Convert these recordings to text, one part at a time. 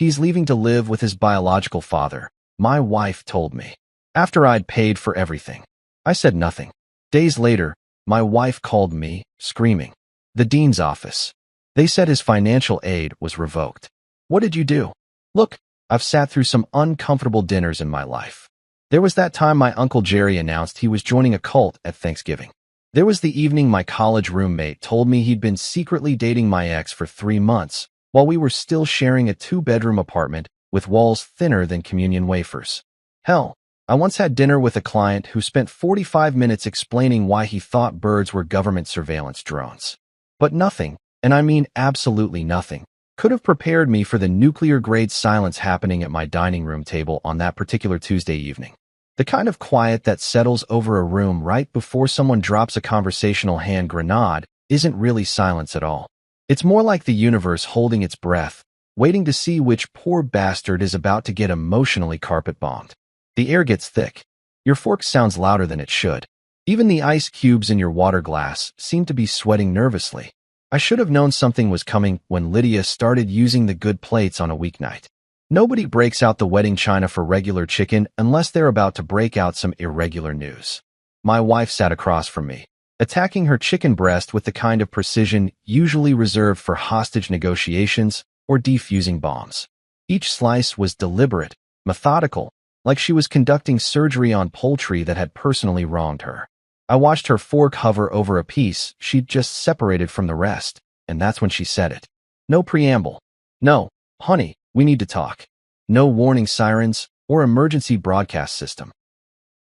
He's leaving to live with his biological father, my wife told me. After I'd paid for everything. I said nothing. Days later, my wife called me, screaming. The dean's office. They said his financial aid was revoked. What did you do? Look, I've sat through some uncomfortable dinners in my life. There was that time my Uncle Jerry announced he was joining a cult at Thanksgiving. There was the evening my college roommate told me he'd been secretly dating my ex for 3 months while we were still sharing a 2-bedroom apartment with walls thinner than communion wafers. Hell, I once had dinner with a client who spent 45 minutes explaining why he thought birds were government surveillance drones. But nothing, and I mean absolutely nothing, could have prepared me for the nuclear-grade silence happening at my dining room table on that particular Tuesday evening. The kind of quiet that settles over a room right before someone drops a conversational hand grenade isn't really silence at all. It's more like the universe holding its breath, waiting to see which poor bastard is about to get emotionally carpet-bombed. The air gets thick. Your fork sounds louder than it should. Even the ice cubes in your water glass seem to be sweating nervously. I should have known something was coming when Lydia started using the good plates on a weeknight. Nobody breaks out the wedding china for regular chicken unless they're about to break out some irregular news. My wife sat across from me, attacking her chicken breast with the kind of precision usually reserved for hostage negotiations or defusing bombs. Each slice was deliberate, methodical, like she was conducting surgery on poultry that had personally wronged her. I watched her fork hover over a piece she'd just separated from the rest, and that's when she said it. No preamble. No, honey, we need to talk. No warning sirens or emergency broadcast system.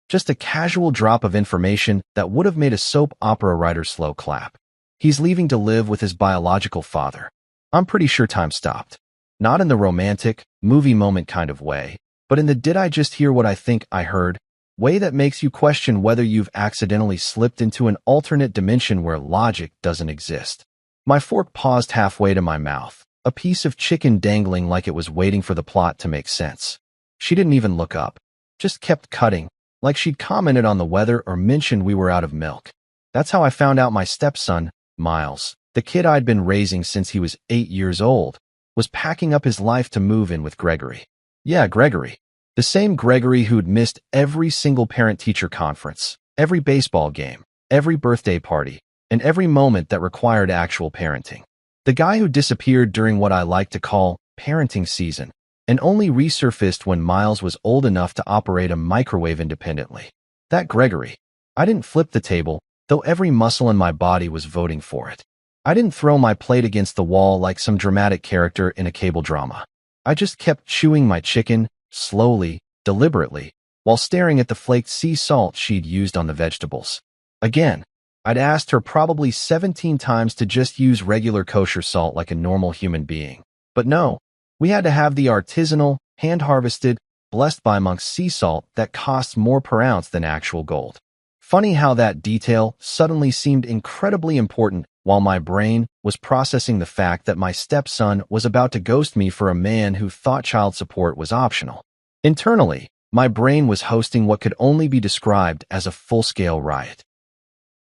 Just a casual drop of information that would have made a soap opera writer slow clap. He's leaving to live with his biological father. I'm pretty sure time stopped. Not in the romantic, movie moment kind of way, but in the did I just hear what I think I heard way that makes you question whether you've accidentally slipped into an alternate dimension where logic doesn't exist. My fork paused halfway to my mouth, a piece of chicken dangling like it was waiting for the plot to make sense. She didn't even look up, just kept cutting, like she'd commented on the weather or mentioned we were out of milk. That's how I found out my stepson, Miles, the kid I'd been raising since he was 8 years old, was packing up his life to move in with Gregory. Yeah, Gregory. The same Gregory who'd missed every single parent-teacher conference, every baseball game, every birthday party, and every moment that required actual parenting. The guy who disappeared during what I like to call parenting season, and only resurfaced when Miles was old enough to operate a microwave independently. That Gregory. I didn't flip the table, though every muscle in my body was voting for it. I didn't throw my plate against the wall like some dramatic character in a cable drama. I just kept chewing my chicken, slowly, deliberately, while staring at the flaked sea salt she'd used on the vegetables. Again, I'd asked her probably 17 times to just use regular kosher salt like a normal human being. But no, we had to have the artisanal, hand-harvested, blessed by monks sea salt that costs more per ounce than actual gold. Funny how that detail suddenly seemed incredibly important while my brain was processing the fact that my stepson was about to ghost me for a man who thought child support was optional. Internally, my brain was hosting what could only be described as a full-scale riot.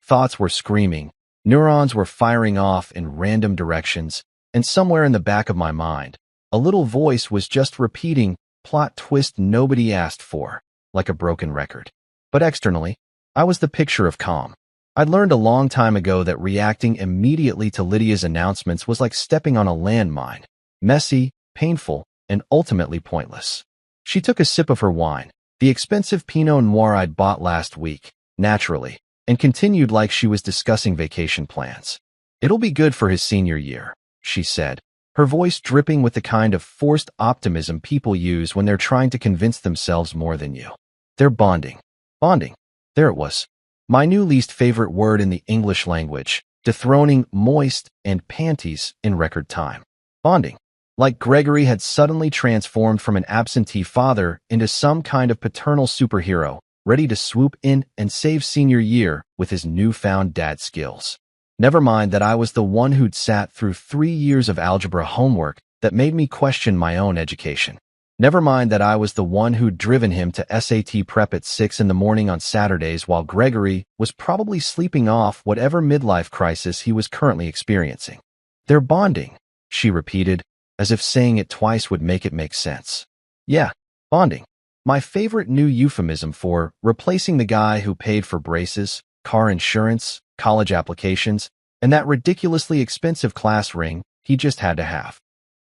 Thoughts were screaming, neurons were firing off in random directions, and somewhere in the back of my mind, a little voice was just repeating, plot twist nobody asked for, like a broken record. But externally, I was the picture of calm. I'd learned a long time ago that reacting immediately to Lydia's announcements was like stepping on a landmine, messy, painful, and ultimately pointless. She took a sip of her wine, the expensive Pinot Noir I'd bought last week, naturally, and continued like she was discussing vacation plans. It'll be good for his senior year, she said, her voice dripping with the kind of forced optimism people use when they're trying to convince themselves more than you. They're bonding. Bonding. There it was. My new least favorite word in the English language, dethroning moist and panties in record time. Bonding. Like Gregory had suddenly transformed from an absentee father into some kind of paternal superhero, ready to swoop in and save senior year with his newfound dad skills. Never mind that I was the one who'd sat through 3 years of algebra homework that made me question my own education. Never mind that I was the one who'd driven him to SAT prep at 6 in the morning on Saturdays while Gregory was probably sleeping off whatever midlife crisis he was currently experiencing. They're bonding, she repeated, as if saying it twice would make it make sense. Yeah, bonding. My favorite new euphemism for replacing the guy who paid for braces, car insurance, college applications, and that ridiculously expensive class ring he just had to have.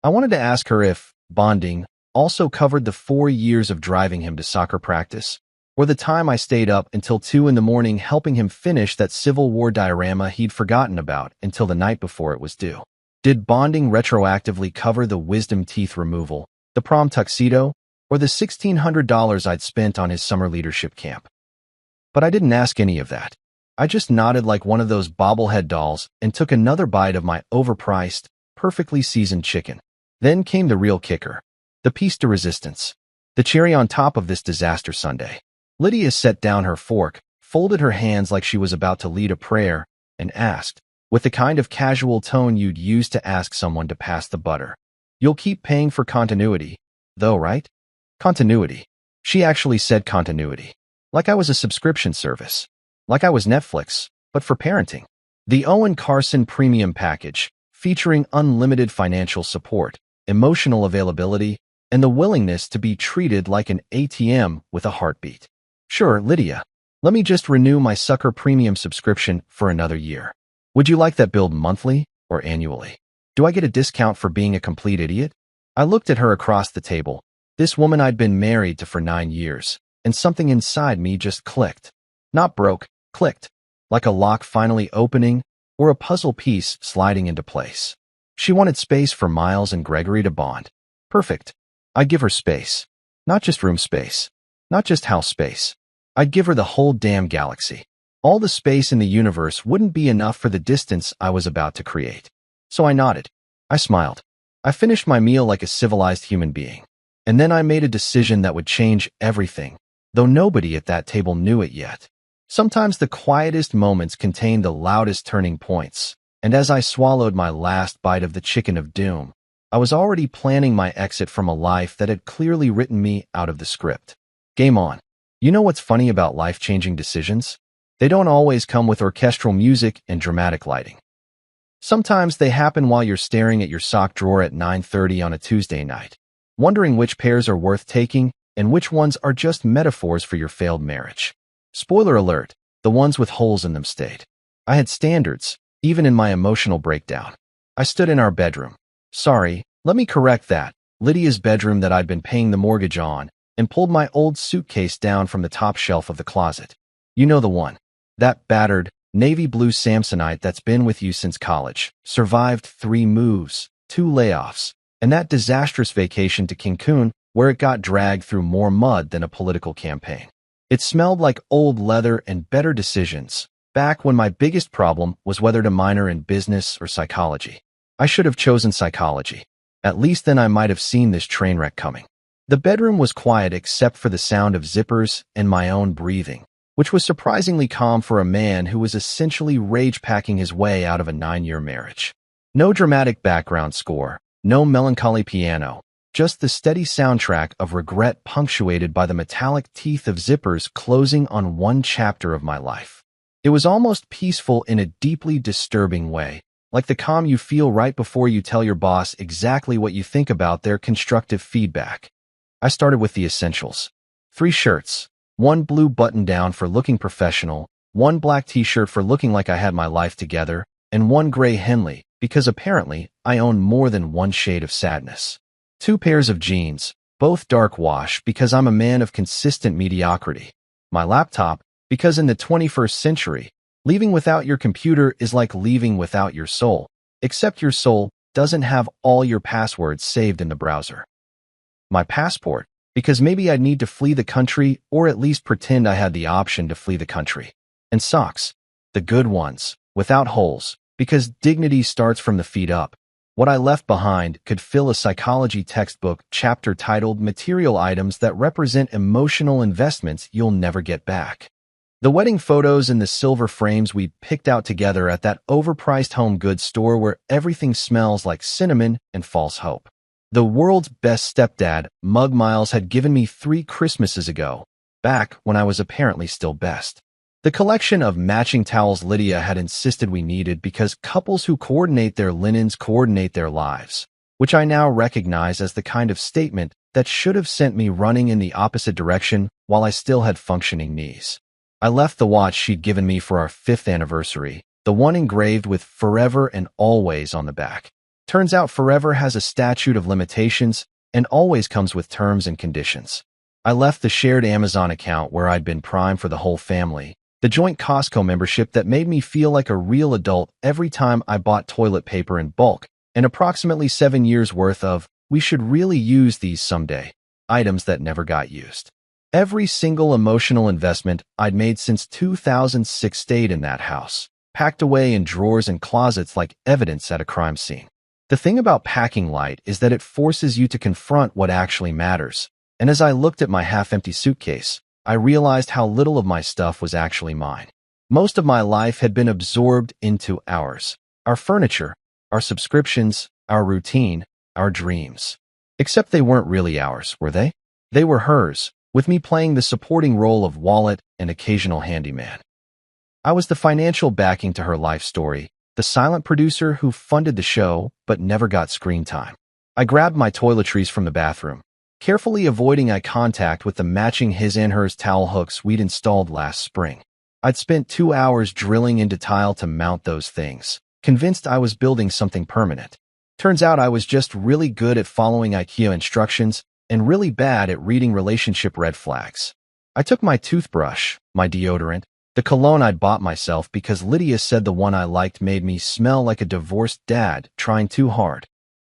I wanted to ask her if bonding also covered the 4 years of driving him to soccer practice, or the time I stayed up until 2 in the morning helping him finish that Civil War diorama he'd forgotten about until the night before it was due. Did bonding retroactively cover the wisdom teeth removal, the prom tuxedo, or the $1,600 I'd spent on his summer leadership camp? But I didn't ask any of that. I just nodded like one of those bobblehead dolls and took another bite of my overpriced, perfectly seasoned chicken. Then came the real kicker, the piece de resistance, the cherry on top of this disaster sundae. Lydia set down her fork, folded her hands like she was about to lead a prayer, and asked, with the kind of casual tone you'd use to ask someone to pass the butter, "You'll keep paying for continuity, though, right?" Continuity. She actually said continuity. Like I was a subscription service. Like I was Netflix, but for parenting. The Owen Carson Premium Package, featuring unlimited financial support, emotional availability, and the willingness to be treated like an ATM with a heartbeat. Sure, Lydia. Let me just renew my Sucker Premium subscription for another year. Would you like that billed monthly or annually? Do I get a discount for being a complete idiot? I looked at her across the table, this woman I'd been married to for 9 years, and something inside me just clicked. Not broke, clicked. Like a lock finally opening or a puzzle piece sliding into place. She wanted space for Miles and Gregory to bond. Perfect. I'd give her space. Not just room space. Not just house space. I'd give her the whole damn galaxy. All the space in the universe wouldn't be enough for the distance I was about to create. So I nodded. I smiled. I finished my meal like a civilized human being. And then I made a decision that would change everything, though nobody at that table knew it yet. Sometimes the quietest moments contain the loudest turning points, and as I swallowed my last bite of the chicken of doom, I was already planning my exit from a life that had clearly written me out of the script. Game on. You know what's funny about life-changing decisions? They don't always come with orchestral music and dramatic lighting. Sometimes they happen while you're staring at your sock drawer at 9:30 on a Tuesday night, wondering which pairs are worth taking and which ones are just metaphors for your failed marriage. Spoiler alert, the ones with holes in them stayed. I had standards, even in my emotional breakdown. I stood in our bedroom. Sorry, let me correct that. Lydia's bedroom that I'd been paying the mortgage on, and pulled my old suitcase down from the top shelf of the closet. You know the one. That battered, navy blue Samsonite that's been with you since college, survived 3 moves, 2 layoffs, and that disastrous vacation to Cancun where it got dragged through more mud than a political campaign. It smelled like old leather and better decisions, back when my biggest problem was whether to minor in business or psychology. I should have chosen psychology. At least then I might have seen this train wreck coming. The bedroom was quiet except for the sound of zippers and my own breathing, which was surprisingly calm for a man who was essentially rage-packing his way out of a 9-year marriage. No dramatic background score, no melancholy piano, just the steady soundtrack of regret punctuated by the metallic teeth of zippers closing on one chapter of my life. It was almost peaceful in a deeply disturbing way, like the calm you feel right before you tell your boss exactly what you think about their constructive feedback. I started with the essentials. 3 shirts, 1 blue button-down for looking professional, 1 black t-shirt for looking like I had my life together, and 1 gray Henley, because apparently I own more than 1 shade of sadness. 2 pairs of jeans, both dark wash because I'm a man of consistent mediocrity. My laptop, because in the 21st century, leaving without your computer is like leaving without your soul, except your soul doesn't have all your passwords saved in the browser. My passport, because maybe I'd need to flee the country or at least pretend I had the option to flee the country. And socks, the good ones, without holes, because dignity starts from the feet up. What I left behind could fill a psychology textbook chapter titled Material Items That Represent Emotional Investments You'll Never Get Back. The wedding photos in the silver frames we picked out together at that overpriced home goods store where everything smells like cinnamon and false hope. The world's best stepdad, Mug Miles, had given me 3 Christmases ago, back when I was apparently still best. The collection of matching towels Lydia had insisted we needed because couples who coordinate their linens coordinate their lives, which I now recognize as the kind of statement that should have sent me running in the opposite direction while I still had functioning knees. I left the watch she'd given me for our 5th anniversary, the one engraved with forever and always on the back. Turns out forever has a statute of limitations and always comes with terms and conditions. I left the shared Amazon account where I'd been Prime for the whole family, the joint Costco membership that made me feel like a real adult every time I bought toilet paper in bulk, and approximately 7 years worth of, we should really use these someday, items that never got used. Every single emotional investment I'd made since 2006 stayed in that house, packed away in drawers and closets like evidence at a crime scene. The thing about packing light is that it forces you to confront what actually matters, and as I looked at my half-empty suitcase, I realized how little of my stuff was actually mine. Most of my life had been absorbed into ours, our furniture, our subscriptions, our routine, our dreams. Except they weren't really ours, were they? They were hers, with me playing the supporting role of wallet and occasional handyman. I was the financial backing to her life story, the silent producer who funded the show but never got screen time. I grabbed my toiletries from the bathroom, carefully avoiding eye contact with the matching his and hers towel hooks we'd installed last spring. I'd spent 2 hours drilling into tile to mount those things, convinced I was building something permanent. Turns out I was just really good at following IKEA instructions and really bad at reading relationship red flags. I took my toothbrush, my deodorant, the cologne I'd bought myself because Lydia said the one I liked made me smell like a divorced dad trying too hard.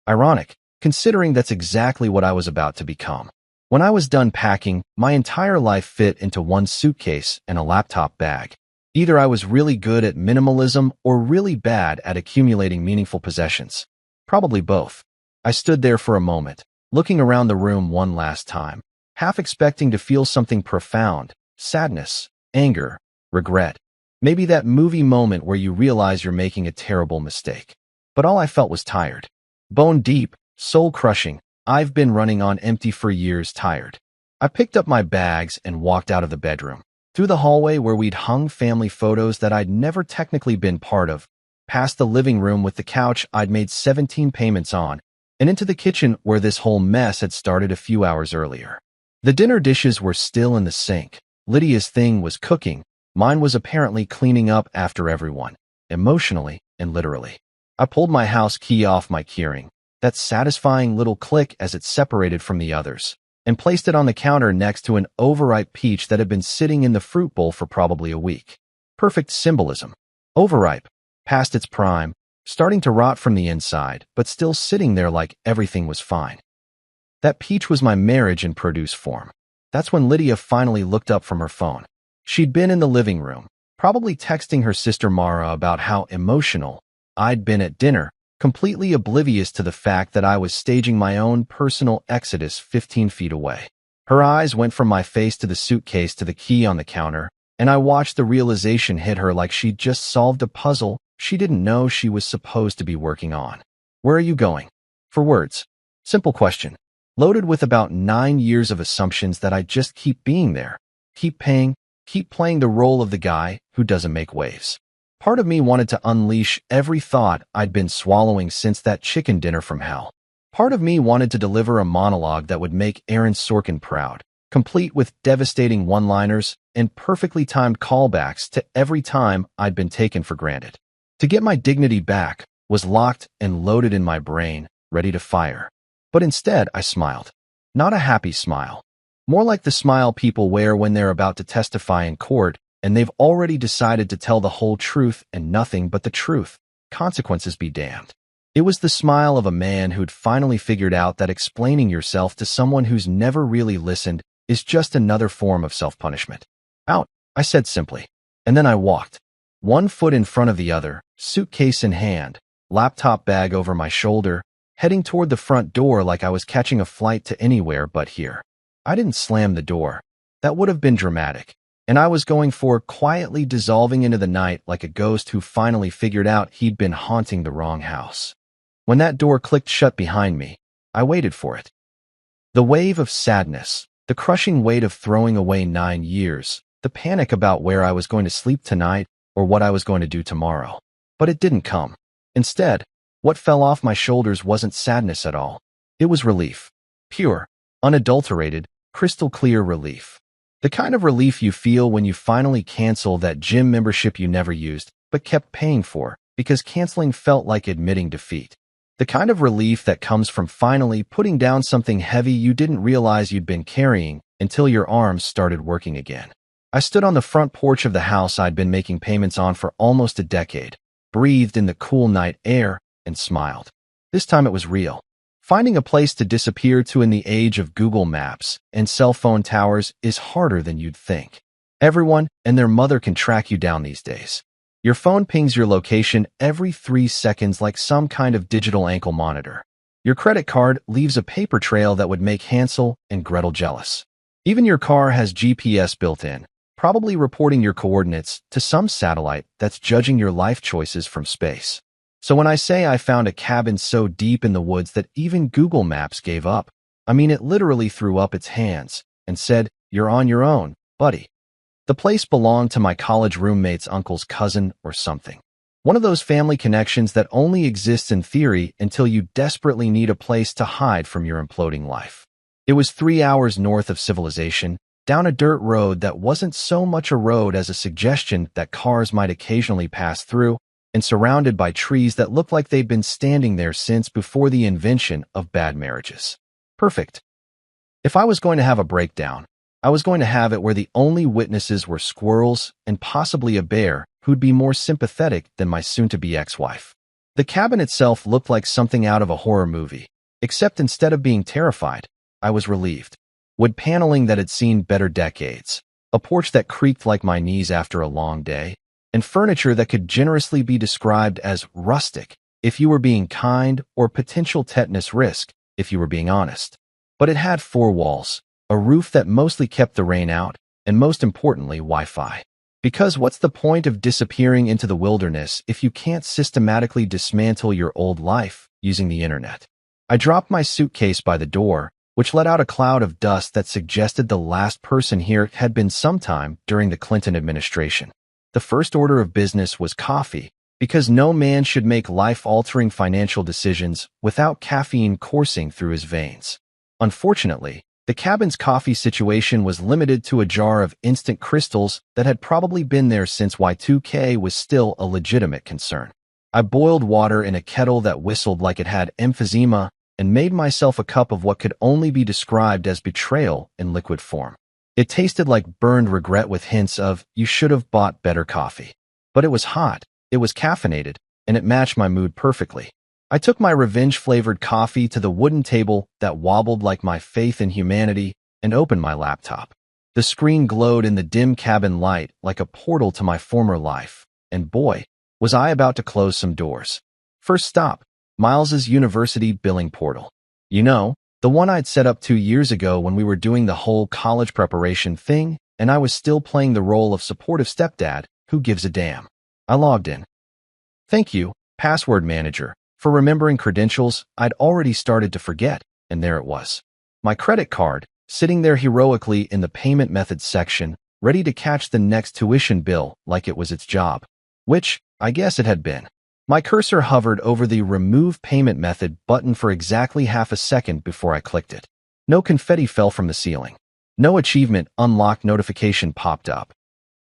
Ironic, considering that's exactly what I was about to become. When I was done packing, my entire life fit into one suitcase and a laptop bag. Either I was really good at minimalism or really bad at accumulating meaningful possessions. Probably both. I stood there for a moment, looking around the room one last time, half expecting to feel something profound, sadness, anger, regret. Maybe that movie moment where you realize you're making a terrible mistake. But all I felt was tired. Bone deep, soul-crushing, I've been running on empty for years tired. I picked up my bags and walked out of the bedroom, through the hallway where we'd hung family photos that I'd never technically been part of, past the living room with the couch I'd made 17 payments on, and into the kitchen where this whole mess had started a few hours earlier. The dinner dishes were still in the sink. Lydia's thing was cooking. Mine was apparently cleaning up after everyone, emotionally and literally. I pulled my house key off my keyring, that satisfying little click as it separated from the others, and placed it on the counter next to an overripe peach that had been sitting in the fruit bowl for probably a week. Perfect symbolism. Overripe, past its prime, starting to rot from the inside, but still sitting there like everything was fine. That peach was my marriage in produce form. That's when Lydia finally looked up from her phone. She'd been in the living room, probably texting her sister Mara about how emotional I'd been at dinner, completely oblivious to the fact that I was staging my own personal exodus 15 feet away. Her eyes went from my face to the suitcase to the key on the counter, and I watched the realization hit her like she'd just solved a puzzle she didn't know she was supposed to be working on. Where are you going? For words. Simple question, loaded with about 9 years of assumptions that I just keep being there, keep paying, keep playing the role of the guy who doesn't make waves. Part of me wanted to unleash every thought I'd been swallowing since that chicken dinner from hell. Part of me wanted to deliver a monologue that would make Aaron Sorkin proud, complete with devastating one-liners and perfectly timed callbacks to every time I'd been taken for granted. To get my dignity back was locked and loaded in my brain, ready to fire. But instead, I smiled. Not a happy smile. More like the smile people wear when they're about to testify in court and they've already decided to tell the whole truth and nothing but the truth. Consequences be damned. It was the smile of a man who'd finally figured out that explaining yourself to someone who's never really listened is just another form of self-punishment. Out, I said simply. And then I walked. One foot in front of the other, suitcase in hand, laptop bag over my shoulder, heading toward the front door like I was catching a flight to anywhere but here. I didn't slam the door. That would have been dramatic. And I was going for quietly dissolving into the night like a ghost who finally figured out he'd been haunting the wrong house. When that door clicked shut behind me, I waited for it. The wave of sadness, the crushing weight of throwing away 9 years, the panic about where I was going to sleep tonight or what I was going to do tomorrow. But it didn't come. Instead, What fell off my shoulders wasn't sadness at all. It was relief. Pure, unadulterated, crystal clear relief. The kind of relief you feel when you finally cancel that gym membership you never used, but kept paying for, because canceling felt like admitting defeat. The kind of relief that comes from finally putting down something heavy you didn't realize you'd been carrying until your arms started working again. I stood on the front porch of the house I'd been making payments on for almost a decade, breathed in the cool night air, and smiled. This time it was real. Finding a place to disappear to in the age of Google Maps and cell phone towers is harder than you'd think. Everyone and their mother can track you down these days. Your phone pings your location every 3 seconds like some kind of digital ankle monitor. Your credit card leaves a paper trail that would make Hansel and Gretel jealous. Even your car has GPS built in, probably reporting your coordinates to some satellite that's judging your life choices from space. So when I say I found a cabin so deep in the woods that even Google Maps gave up, I mean it literally threw up its hands and said, "You're on your own, buddy." The place belonged to my college roommate's uncle's cousin or something. One of those family connections that only exists in theory until you desperately need a place to hide from your imploding life. It was 3 hours north of civilization, down a dirt road that wasn't so much a road as a suggestion that cars might occasionally pass through, and surrounded by trees that looked like they'd been standing there since before the invention of bad marriages. Perfect. If I was going to have a breakdown, I was going to have it where the only witnesses were squirrels and possibly a bear who'd be more sympathetic than my soon-to-be ex-wife. The cabin itself looked like something out of a horror movie, except instead of being terrified, I was relieved. Wood paneling that had seen better decades, a porch that creaked like my knees after a long day, and furniture that could generously be described as rustic if you were being kind, or potential tetanus risk if you were being honest. But it had 4 walls, a roof that mostly kept the rain out, and most importantly, Wi-Fi. Because what's the point of disappearing into the wilderness if you can't systematically dismantle your old life using the internet? I dropped my suitcase by the door, which let out a cloud of dust that suggested the last person here had been sometime during the Clinton administration. The first order of business was coffee, because no man should make life-altering financial decisions without caffeine coursing through his veins. Unfortunately, the cabin's coffee situation was limited to a jar of instant crystals that had probably been there since Y2K was still a legitimate concern. I boiled water in a kettle that whistled like it had emphysema and made myself a cup of what could only be described as betrayal in liquid form. It tasted like burned regret with hints of, you should have bought better coffee. But it was hot, it was caffeinated, and it matched my mood perfectly. I took my revenge-flavored coffee to the wooden table that wobbled like my faith in humanity and opened my laptop. The screen glowed in the dim cabin light like a portal to my former life, and boy, was I about to close some doors. First stop, Miles's university billing portal. You know, the one I'd set up 2 years ago when we were doing the whole college preparation thing, and I was still playing the role of supportive stepdad who gives a damn. I logged in. Thank you, password manager, for remembering credentials I'd already started to forget, and there it was. My credit card, sitting there heroically in the payment methods section, ready to catch the next tuition bill like it was its job. Which, I guess it had been. My cursor hovered over the Remove Payment Method button for exactly half a second before I clicked it. No confetti fell from the ceiling. No achievement unlocked notification popped up.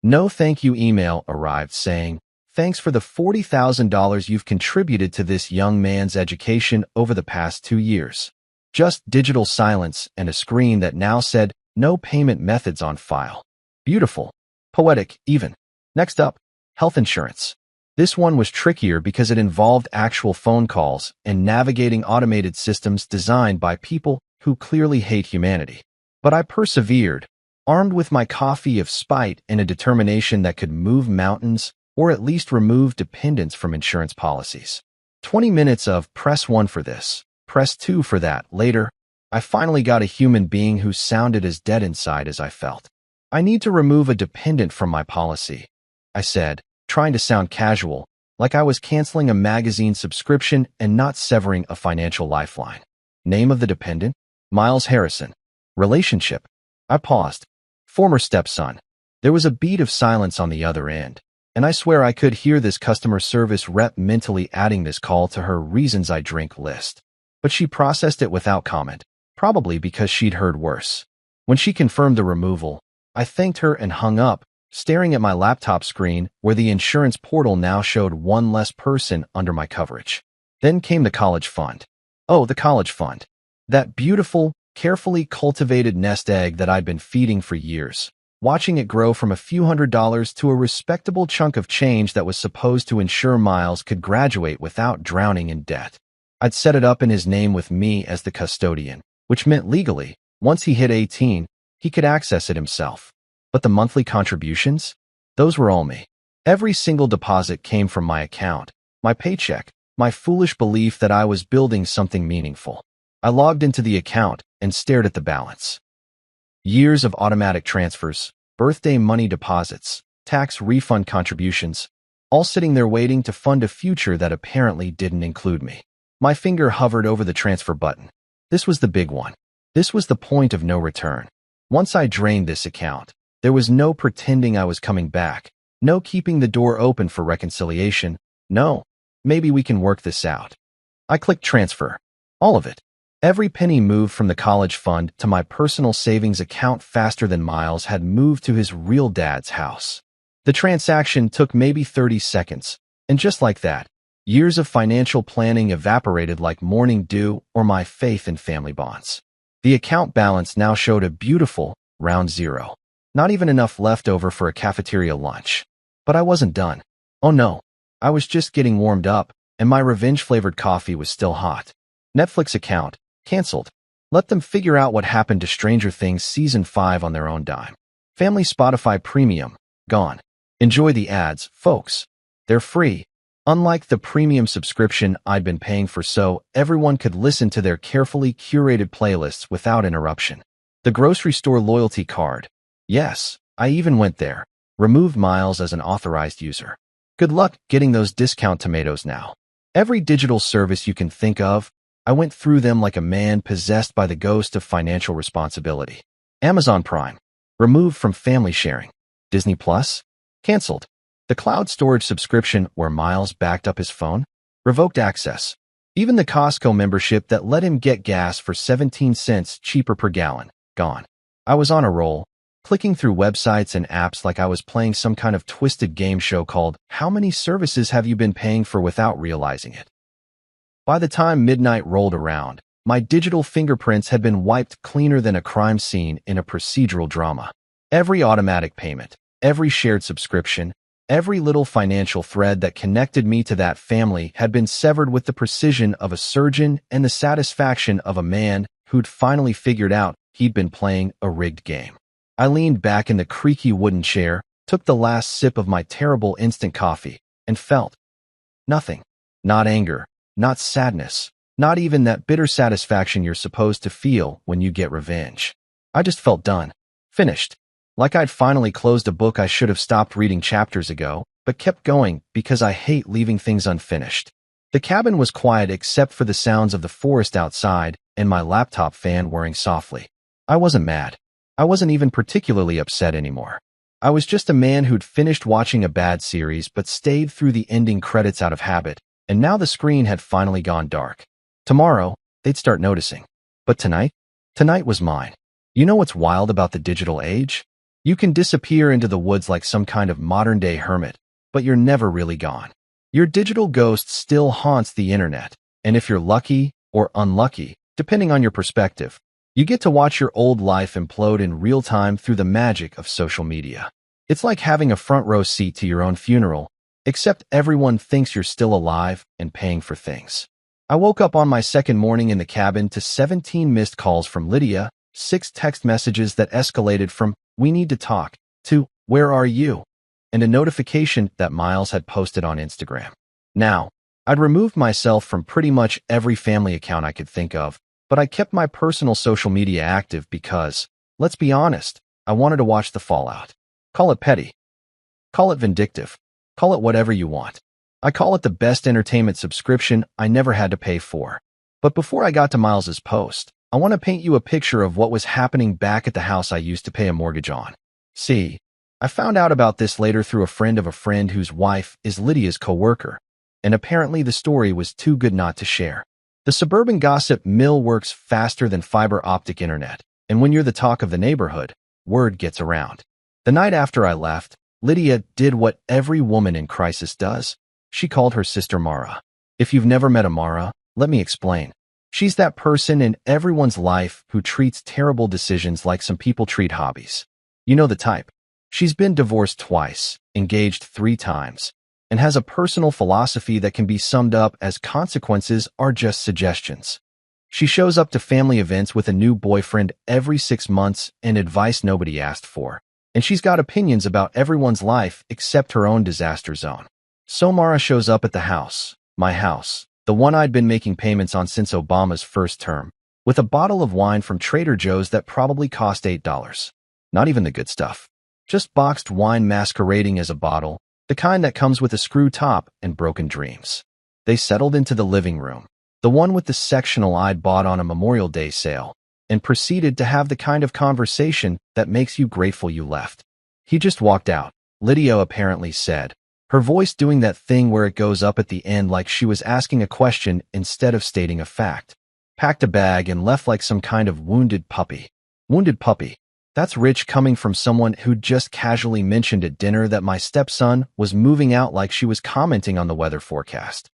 No thank you email arrived saying, "Thanks for the $40,000 you've contributed to this young man's education over the past 2 years." Just digital silence and a screen that now said, "No payment methods on file." Beautiful. Poetic, even. Next up, health insurance. This one was trickier because it involved actual phone calls and navigating automated systems designed by people who clearly hate humanity. But I persevered, armed with my coffee of spite and a determination that could move mountains or at least remove dependence from insurance policies. 20 minutes of press 1 for this, press 2 for that. Later, I finally got a human being who sounded as dead inside as I felt. "I need to remove a dependent from my policy," I said, trying to sound casual, like I was canceling a magazine subscription and not severing a financial lifeline. Name of the dependent? Miles Harrison. Relationship? I paused. Former stepson. There was a beat of silence on the other end, And I swear I could hear this customer service rep mentally adding this call to her reasons I drink list. But she processed it without comment, probably because she'd heard worse. When she confirmed the removal, I thanked her and hung up, staring at my laptop screen where the insurance portal now showed one less person under my coverage. Then came the college fund. Oh, the college fund. That beautiful, carefully cultivated nest egg that I'd been feeding for years, watching it grow from a few $100s to a respectable chunk of change that was supposed to ensure Miles could graduate without drowning in debt. I'd set it up in his name with me as the custodian, which meant legally, once he hit 18, he could access it himself. But the monthly contributions? Those were all me. Every single deposit came from my account, my paycheck, my foolish belief that I was building something meaningful. I logged into the account and stared at the balance. Years of automatic transfers, birthday money deposits, tax refund contributions, all sitting there waiting to fund a future that apparently didn't include me. My finger hovered over the transfer button. This was the big one. This was the point of no return. Once I drained this account, there was no pretending I was coming back, no keeping the door open for reconciliation, no, maybe we can work this out. I clicked transfer. All of it. Every penny moved from the college fund to my personal savings account faster than Miles had moved to his real dad's house. The transaction took maybe 30 seconds, and just like that, years of financial planning evaporated like morning dew or my faith in family bonds. The account balance now showed a beautiful, round zero. Not even enough left over for a cafeteria lunch. But I wasn't done. Oh no, I was just getting warmed up, and my revenge-flavored coffee was still hot. Netflix account, canceled. Let them figure out what happened to Stranger Things Season 5 on their own dime. Family Spotify Premium, gone. Enjoy the ads, folks. They're free. Unlike the premium subscription I'd been paying for so everyone could listen to their carefully curated playlists without interruption. The grocery store loyalty card. Yes, I even went there. Removed Miles as an authorized user. Good luck getting those discount tomatoes now. Every digital service you can think of, I went through them like a man possessed by the ghost of financial responsibility. Amazon Prime. Removed from family sharing. Disney Plus. Canceled. The cloud storage subscription where Miles backed up his phone. Revoked access. Even the Costco membership that let him get gas for 17 cents cheaper per gallon. Gone. I was on a roll, clicking through websites and apps like I was playing some kind of twisted game show called How Many Services Have You Been Paying For Without Realizing It? By the time midnight rolled around, my digital fingerprints had been wiped cleaner than a crime scene in a procedural drama. Every automatic payment, every shared subscription, every little financial thread that connected me to that family had been severed with the precision of a surgeon and the satisfaction of a man who'd finally figured out he'd been playing a rigged game. I leaned back in the creaky wooden chair, took the last sip of my terrible instant coffee, and felt nothing. Not anger, not sadness, not even that bitter satisfaction you're supposed to feel when you get revenge. I just felt done. Finished. Like I'd finally closed a book I should have stopped reading chapters ago, but kept going because I hate leaving things unfinished. The cabin was quiet except for the sounds of the forest outside and my laptop fan whirring softly. I wasn't mad. I wasn't even particularly upset anymore. I was just a man who'd finished watching a bad series but stayed through the ending credits out of habit, and now the screen had finally gone dark. Tomorrow, they'd start noticing. But tonight? Tonight was mine. You know what's wild about the digital age? You can disappear into the woods like some kind of modern-day hermit, but you're never really gone. Your digital ghost still haunts the internet, and if you're lucky or unlucky, depending on your perspective, you get to watch your old life implode in real time through the magic of social media. It's like having a front row seat to your own funeral, except everyone thinks you're still alive and paying for things. I woke up on my second morning in the cabin to 17 missed calls from Lydia, 6 text messages that escalated from, "We need to talk," to, "Where are you?" and a notification that Miles had posted on Instagram. Now, I'd removed myself from pretty much every family account I could think of, but I kept my personal social media active because, let's be honest, I wanted to watch the fallout. Call it petty. Call it vindictive. Call it whatever you want. I call it the best entertainment subscription I never had to pay for. But before I got to Miles's post, I want to paint you a picture of what was happening back at the house I used to pay a mortgage on. See, I found out about this later through a friend of a friend whose wife is Lydia's coworker, and apparently the story was too good not to share. The suburban gossip mill works faster than fiber optic internet, and when you're the talk of the neighborhood, word gets around. The night after I left, Lydia did what every woman in crisis does. She called her sister Mara. If you've never met a Mara, let me explain. She's that person in everyone's life who treats terrible decisions like some people treat hobbies. You know the type. She's been divorced twice, engaged 3 times, and has a personal philosophy that can be summed up as consequences are just suggestions. She shows up to family events with a new boyfriend every 6 months and advice nobody asked for. And she's got opinions about everyone's life except her own disaster zone. So Mara shows up at the house, my house, the one I'd been making payments on since Obama's first term, with a bottle of wine from Trader Joe's that probably cost $8. Not even the good stuff. Just boxed wine masquerading as a bottle, the kind that comes with a screw top and broken dreams. They settled into the living room, the one with the sectional I'd bought on a Memorial Day sale, and proceeded to have the kind of conversation that makes you grateful you left. He just walked out, Lydia apparently said, her voice doing that thing where it goes up at the end like she was asking a question instead of stating a fact. Packed a bag and left like some kind of wounded puppy. Wounded puppy. That's rich coming from someone who'd just casually mentioned at dinner that my stepson was moving out like she was commenting on the weather forecast.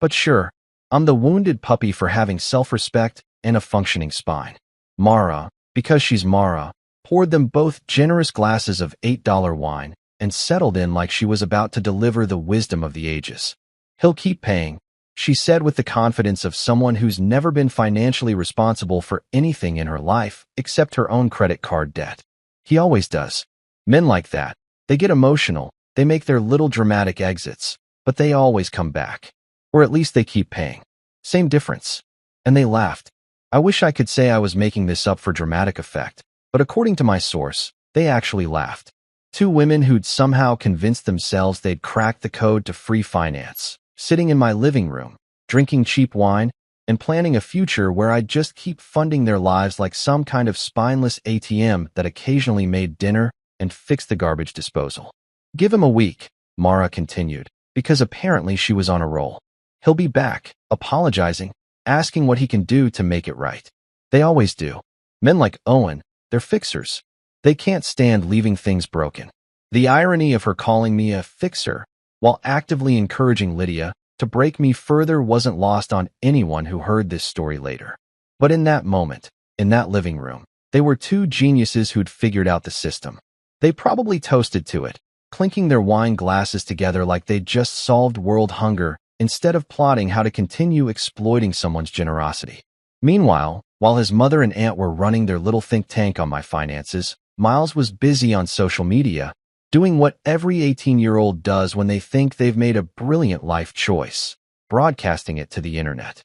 But sure, I'm the wounded puppy for having self-respect and a functioning spine. Mara, because she's Mara, poured them both generous glasses of $8 wine and settled in like she was about to deliver the wisdom of the ages. He'll keep paying, she said with the confidence of someone who's never been financially responsible for anything in her life except her own credit card debt. He always does. Men like that, they get emotional, they make their little dramatic exits, but they always come back. Or at least they keep paying. Same difference. And they laughed. I wish I could say I was making this up for dramatic effect, but according to my source, they actually laughed. 2 women who'd somehow convinced themselves they'd cracked the code to free finance, sitting in my living room, drinking cheap wine, and planning a future where I'd just keep funding their lives like some kind of spineless ATM that occasionally made dinner and fixed the garbage disposal. Give him a week, Mara continued, because apparently she was on a roll. He'll be back, apologizing, asking what he can do to make it right. They always do. Men like Owen, they're fixers. They can't stand leaving things broken. The irony of her calling me a fixer while actively encouraging Lydia to break me further wasn't lost on anyone who heard this story later. But in that moment, in that living room, they were 2 geniuses who'd figured out the system. They probably toasted to it, clinking their wine glasses together like they'd just solved world hunger instead of plotting how to continue exploiting someone's generosity. Meanwhile, while his mother and aunt were running their little think tank on my finances, Miles was busy on social media, doing what every 18-year-old does when they think they've made a brilliant life choice, broadcasting it to the internet.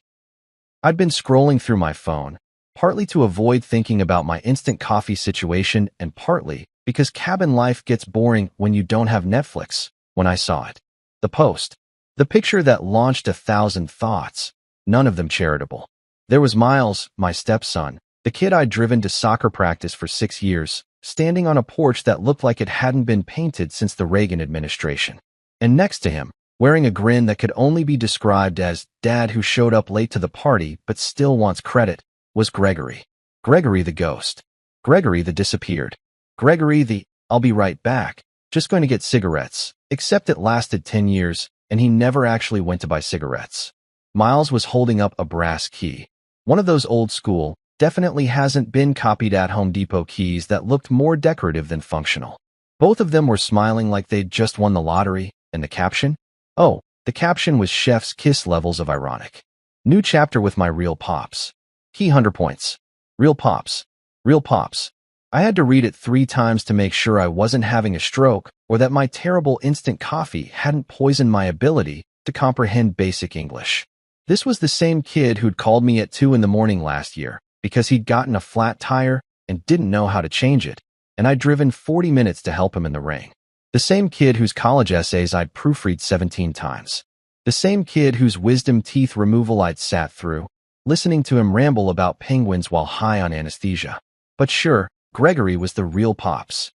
I'd been scrolling through my phone, partly to avoid thinking about my instant coffee situation and partly because cabin life gets boring when you don't have Netflix, when I saw it. The post. The picture that launched 1,000 thoughts, none of them charitable. There was Miles, my stepson, the kid I'd driven to soccer practice for 6 years, standing on a porch that looked like it hadn't been painted since the Reagan administration. And next to him, wearing a grin that could only be described as dad who showed up late to the party but still wants credit, was Gregory. Gregory the ghost. Gregory the disappeared. Gregory the, I'll be right back, just going to get cigarettes, except it lasted 10 years, and he never actually went to buy cigarettes. Miles was holding up a brass key. One of those old school, definitely hasn't been copied at Home Depot keys that looked more decorative than functional. Both of them were smiling like they'd just won the lottery, and the caption? Oh, the caption was chef's kiss levels of ironic. New chapter with my real pops. Key 100 points. Real pops. Real pops. I had to read it 3 times to make sure I wasn't having a stroke or that my terrible instant coffee hadn't poisoned my ability to comprehend basic English. This was the same kid who'd called me at 2 in the morning last year because he'd gotten a flat tire and didn't know how to change it, and I'd driven 40 minutes to help him in the rain. The same kid whose college essays I'd proofread 17 times. The same kid whose wisdom teeth removal I'd sat through, listening to him ramble about penguins while high on anesthesia. But sure, Gregory was the real pops.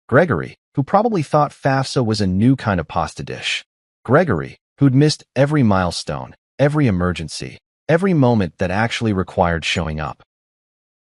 Gregory, who probably thought FAFSA was a new kind of pasta dish. Gregory, who'd missed every milestone, every emergency, every moment that actually required showing up.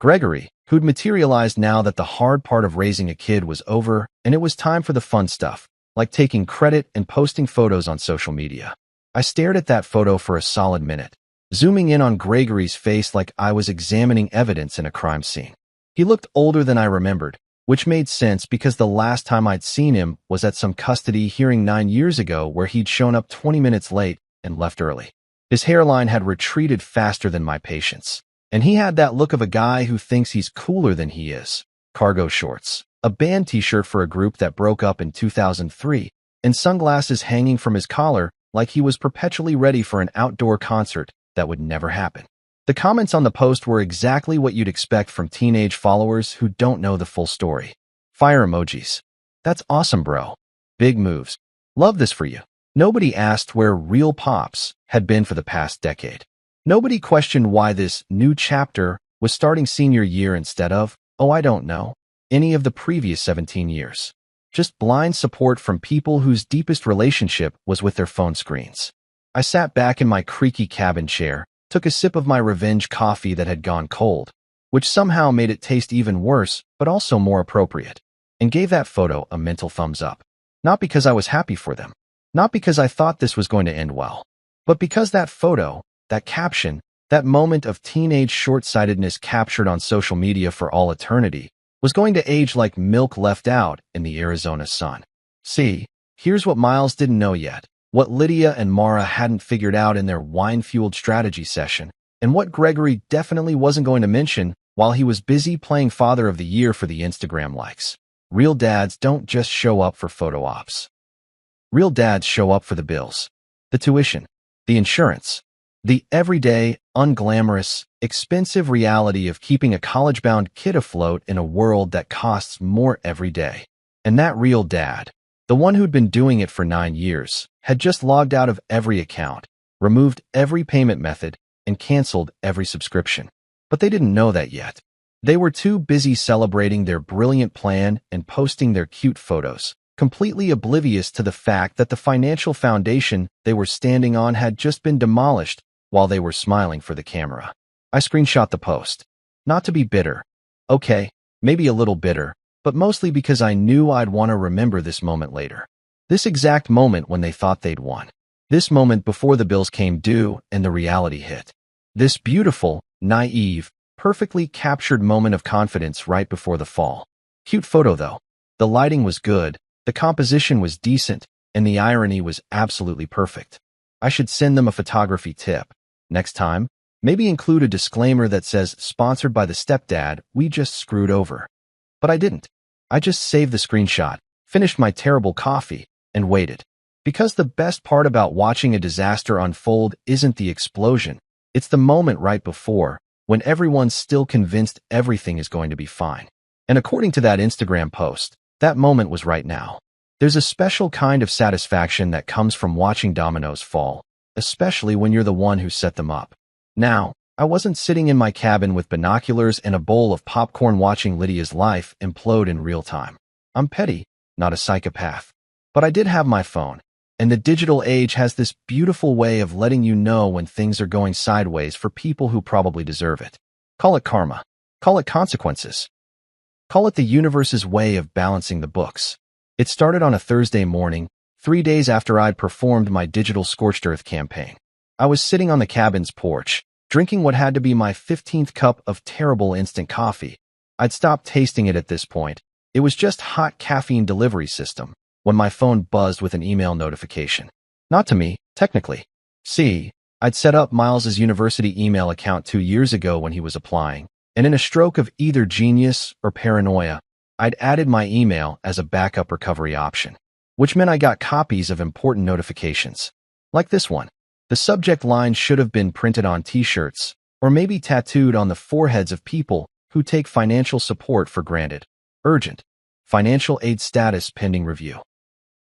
Gregory, who'd materialized now that the hard part of raising a kid was over and it was time for the fun stuff, like taking credit and posting photos on social media. I stared at that photo for a solid minute, zooming in on Gregory's face like I was examining evidence in a crime scene. He looked older than I remembered, which made sense because the last time I'd seen him was at some custody hearing 9 years ago where he'd shown up 20 minutes late and left early. His hairline had retreated faster than my patience, and he had that look of a guy who thinks he's cooler than he is. Cargo shorts, a band t-shirt for a group that broke up in 2003, and sunglasses hanging from his collar like he was perpetually ready for an outdoor concert that would never happen. The comments on the post were exactly what you'd expect from teenage followers who don't know the full story. Fire emojis. That's awesome, bro. Big moves. Love this for you. Nobody asked where real pops had been for the past decade. Nobody questioned why this new chapter was starting senior year instead of, oh, I don't know, any of the previous 17 years. Just blind support from people whose deepest relationship was with their phone screens. I sat back in my creaky cabin chair, took a sip of my revenge coffee that had gone cold, which somehow made it taste even worse, but also more appropriate, and gave that photo a mental thumbs up. Not because I was happy for them, not because I thought this was going to end well, but because that photo, that caption, that moment of teenage short-sightedness captured on social media for all eternity, was going to age like milk left out in the Arizona sun. See, here's what Miles didn't know yet, what Lydia and Mara hadn't figured out in their wine-fueled strategy session, and what Gregory definitely wasn't going to mention while he was busy playing Father of the Year for the Instagram likes. Real dads don't just show up for photo ops. Real dads show up for the bills, the tuition, the insurance, the everyday, unglamorous, expensive reality of keeping a college-bound kid afloat in a world that costs more every day. And that real dad, the one who'd been doing it for 9 years, had just logged out of every account, removed every payment method, and canceled every subscription. But they didn't know that yet. They were too busy celebrating their brilliant plan and posting their cute photos, completely oblivious to the fact that the financial foundation they were standing on had just been demolished while they were smiling for the camera. I screenshot the post. Not to be bitter. Okay, maybe a little bitter, but mostly because I knew I'd want to remember this moment later. This exact moment when they thought they'd won. This moment before the bills came due and the reality hit. This beautiful, naive, perfectly captured moment of confidence right before the fall. Cute photo though. The lighting was good, the composition was decent, and the irony was absolutely perfect. I should send them a photography tip. Next time, maybe include a disclaimer that says, sponsored by the stepdad we just screwed over. But I didn't. I just saved the screenshot, finished my terrible coffee, and waited. Because the best part about watching a disaster unfold isn't the explosion, it's the moment right before, when everyone's still convinced everything is going to be fine. And according to that Instagram post, that moment was right now. There's a special kind of satisfaction that comes from watching dominoes fall, especially when you're the one who set them up. Now, I wasn't sitting in my cabin with binoculars and a bowl of popcorn watching Lydia's life implode in real time. I'm petty, not a psychopath. But I did have my phone, and the digital age has this beautiful way of letting you know when things are going sideways for people who probably deserve it. Call it karma. Call it consequences. Call it the universe's way of balancing the books. It started on a Thursday morning, 3 days after I'd performed my digital scorched earth campaign. I was sitting on the cabin's porch, drinking what had to be my 15th cup of terrible instant coffee. I'd stopped tasting it at this point. It was just hot caffeine delivery system, when my phone buzzed with an email notification. Not to me, technically. See, I'd set up Miles's university email account 2 years ago when he was applying, and in a stroke of either genius or paranoia, I'd added my email as a backup recovery option, which meant I got copies of important notifications. Like this one. The subject line should have been printed on t-shirts, or maybe tattooed on the foreheads of people who take financial support for granted. Urgent. Financial aid status pending review.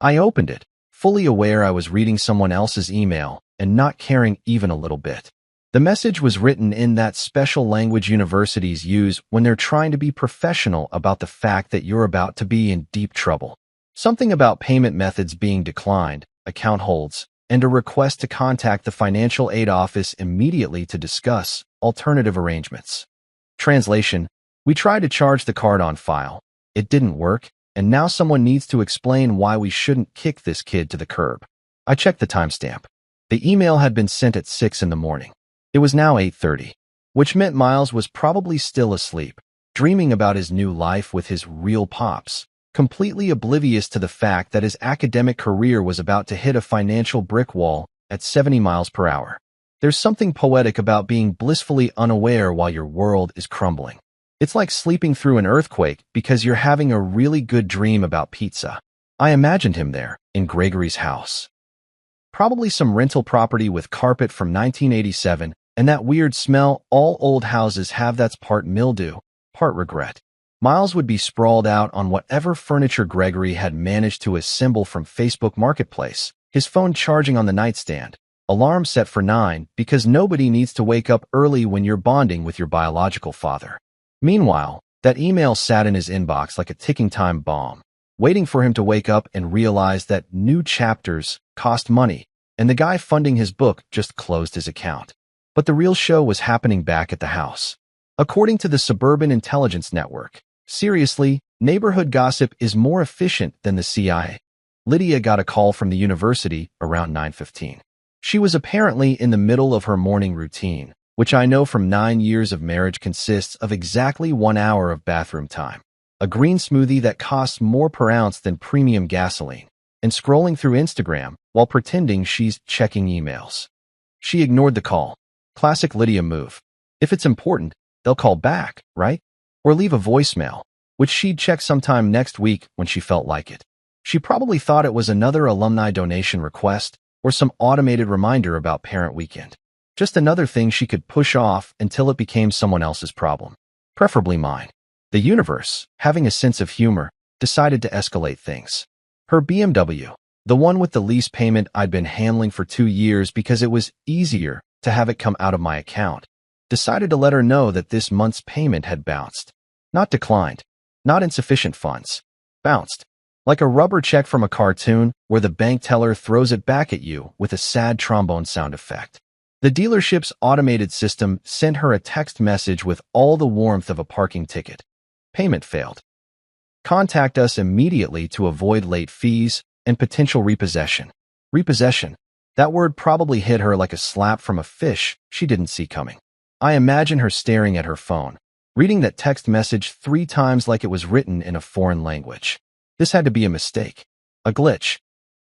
I opened it, fully aware I was reading someone else's email and not caring even a little bit. The message was written in that special language universities use when they're trying to be professional about the fact that you're about to be in deep trouble. Something about payment methods being declined, account holds, and a request to contact the financial aid office immediately to discuss alternative arrangements. Translation: we tried to charge the card on file. It didn't work, and now someone needs to explain why we shouldn't kick this kid to the curb. I checked the timestamp. The email had been sent at 6 in the morning. It was now 8:30, which meant Miles was probably still asleep, dreaming about his new life with his real pops, completely oblivious to the fact that his academic career was about to hit a financial brick wall at 70 miles per hour. There's something poetic about being blissfully unaware while your world is crumbling. It's like sleeping through an earthquake because you're having a really good dream about pizza. I imagined him there, in Gregory's house. Probably some rental property with carpet from 1987 and that weird smell all old houses have that's part mildew, part regret. Miles would be sprawled out on whatever furniture Gregory had managed to assemble from Facebook Marketplace, his phone charging on the nightstand, alarm set for 9 because nobody needs to wake up early when you're bonding with your biological father. Meanwhile, that email sat in his inbox like a ticking time bomb, waiting for him to wake up and realize that new chapters cost money, and the guy funding his book just closed his account. But the real show was happening back at the house. According to the Suburban Intelligence Network, seriously, neighborhood gossip is more efficient than the CIA. Lydia got a call from the university around 9:15. She was apparently in the middle of her morning routine, which I know from 9 years of marriage consists of exactly 1 hour of bathroom time, a green smoothie that costs more per ounce than premium gasoline, and scrolling through Instagram while pretending she's checking emails. She ignored the call. Classic Lydia move. If it's important, they'll call back, right? Or leave a voicemail, which she'd check sometime next week when she felt like it. She probably thought it was another alumni donation request or some automated reminder about parent weekend. Just another thing she could push off until it became someone else's problem, preferably mine. The universe, having a sense of humor, decided to escalate things. Her BMW, the one with the lease payment I'd been handling for 2 years because it was easier to have it come out of my account, decided to let her know that this month's payment had bounced. Not declined, not insufficient funds. Bounced. Like a rubber check from a cartoon where the bank teller throws it back at you with a sad trombone sound effect. The dealership's automated system sent her a text message with all the warmth of a parking ticket. Payment failed. Contact us immediately to avoid late fees and potential repossession. Repossession. That word probably hit her like a slap from a fish she didn't see coming. I imagine her staring at her phone, reading that text message 3 times like it was written in a foreign language. This had to be a mistake, a glitch,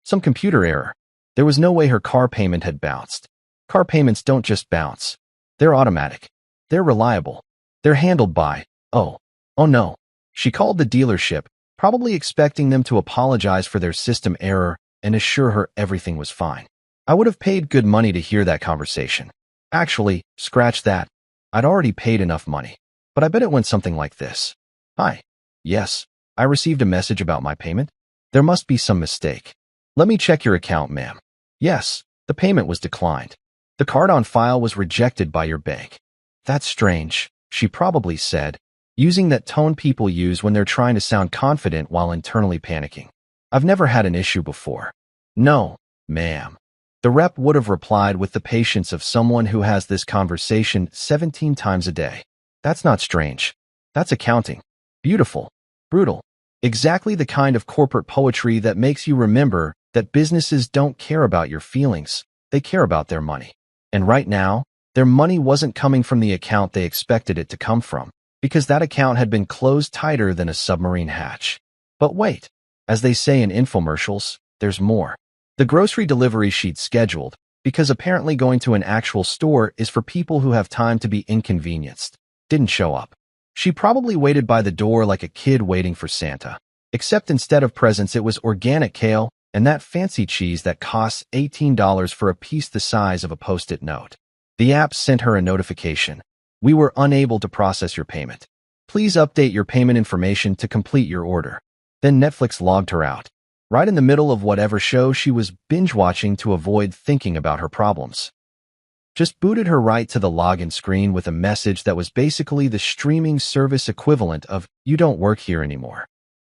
some computer error. There was no way her car payment had bounced. Car payments don't just bounce. They're automatic. They're reliable. They're handled by, oh no. She called the dealership, probably expecting them to apologize for their system error and assure her everything was fine. I would have paid good money to hear that conversation. Actually, scratch that. I'd already paid enough money. But I bet it went something like this. Hi. Yes, I received a message about my payment. There must be some mistake. Let me check your account, ma'am. Yes, the payment was declined. The card on file was rejected by your bank. That's strange, she probably said, using that tone people use when they're trying to sound confident while internally panicking. I've never had an issue before. No, ma'am. The rep would have replied with the patience of someone who has this conversation 17 times a day. That's not strange. That's accounting. Beautiful. Brutal. Exactly the kind of corporate poetry that makes you remember that businesses don't care about your feelings. They care about their money. And right now, their money wasn't coming from the account they expected it to come from, because that account had been closed tighter than a submarine hatch. But wait, as they say in infomercials, there's more. The grocery delivery she'd scheduled, because apparently going to an actual store is for people who have time to be inconvenienced, didn't show up. She probably waited by the door like a kid waiting for Santa, except instead of presents it was organic kale and that fancy cheese that costs $18 for a piece the size of a Post-it note. The app sent her a notification. We were unable to process your payment. Please update your payment information to complete your order. Then Netflix logged her out, right in the middle of whatever show she was binge-watching to avoid thinking about her problems. Just booted her right to the login screen with a message that was basically the streaming service equivalent of, "You don't work here anymore."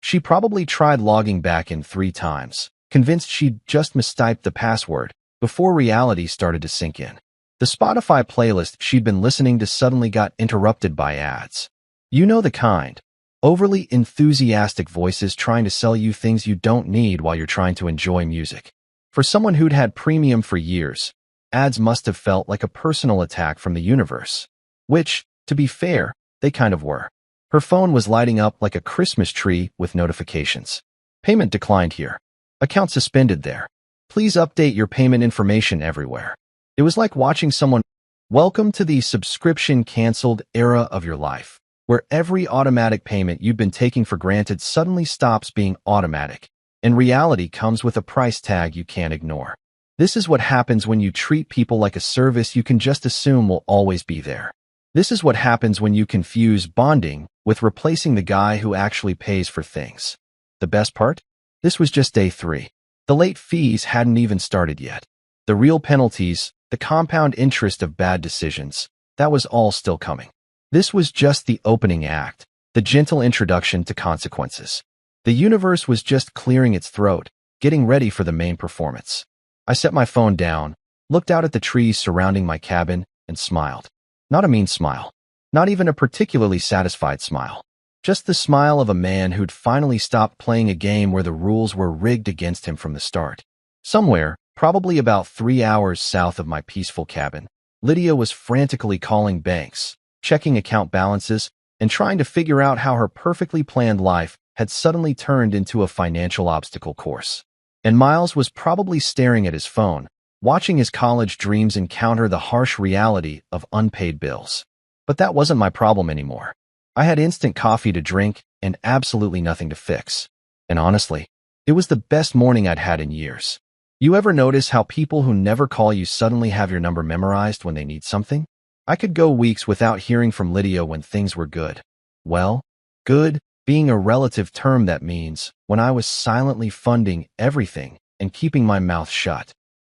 She probably tried logging back in 3 times, convinced she'd just mistyped the password, before reality started to sink in. The Spotify playlist she'd been listening to suddenly got interrupted by ads. You know the kind. Overly enthusiastic voices trying to sell you things you don't need while you're trying to enjoy music. For someone who'd had premium for years, ads must have felt like a personal attack from the universe. Which, to be fair, they kind of were. Her phone was lighting up like a Christmas tree with notifications. Payment declined here. Account suspended there. Please update your payment information everywhere. It was like watching someone. Welcome to the subscription canceled era of your life, where every automatic payment you've been taking for granted suddenly stops being automatic, and reality comes with a price tag you can't ignore. This is what happens when you treat people like a service you can just assume will always be there. This is what happens when you confuse bonding with replacing the guy who actually pays for things. The best part? This was just day 3. The late fees hadn't even started yet. The real penalties, the compound interest of bad decisions, that was all still coming. This was just the opening act, the gentle introduction to consequences. The universe was just clearing its throat, getting ready for the main performance. I set my phone down, looked out at the trees surrounding my cabin, and smiled. Not a mean smile. Not even a particularly satisfied smile. Just the smile of a man who'd finally stopped playing a game where the rules were rigged against him from the start. Somewhere, probably about 3 hours south of my peaceful cabin, Lydia was frantically calling banks, checking account balances, and trying to figure out how her perfectly planned life had suddenly turned into a financial obstacle course. And Miles was probably staring at his phone, watching his college dreams encounter the harsh reality of unpaid bills. But that wasn't my problem anymore. I had instant coffee to drink and absolutely nothing to fix. And honestly, it was the best morning I'd had in years. You ever notice how people who never call you suddenly have your number memorized when they need something? I could go weeks without hearing from Lydia when things were good. Well, good being a relative term that means when I was silently funding everything and keeping my mouth shut.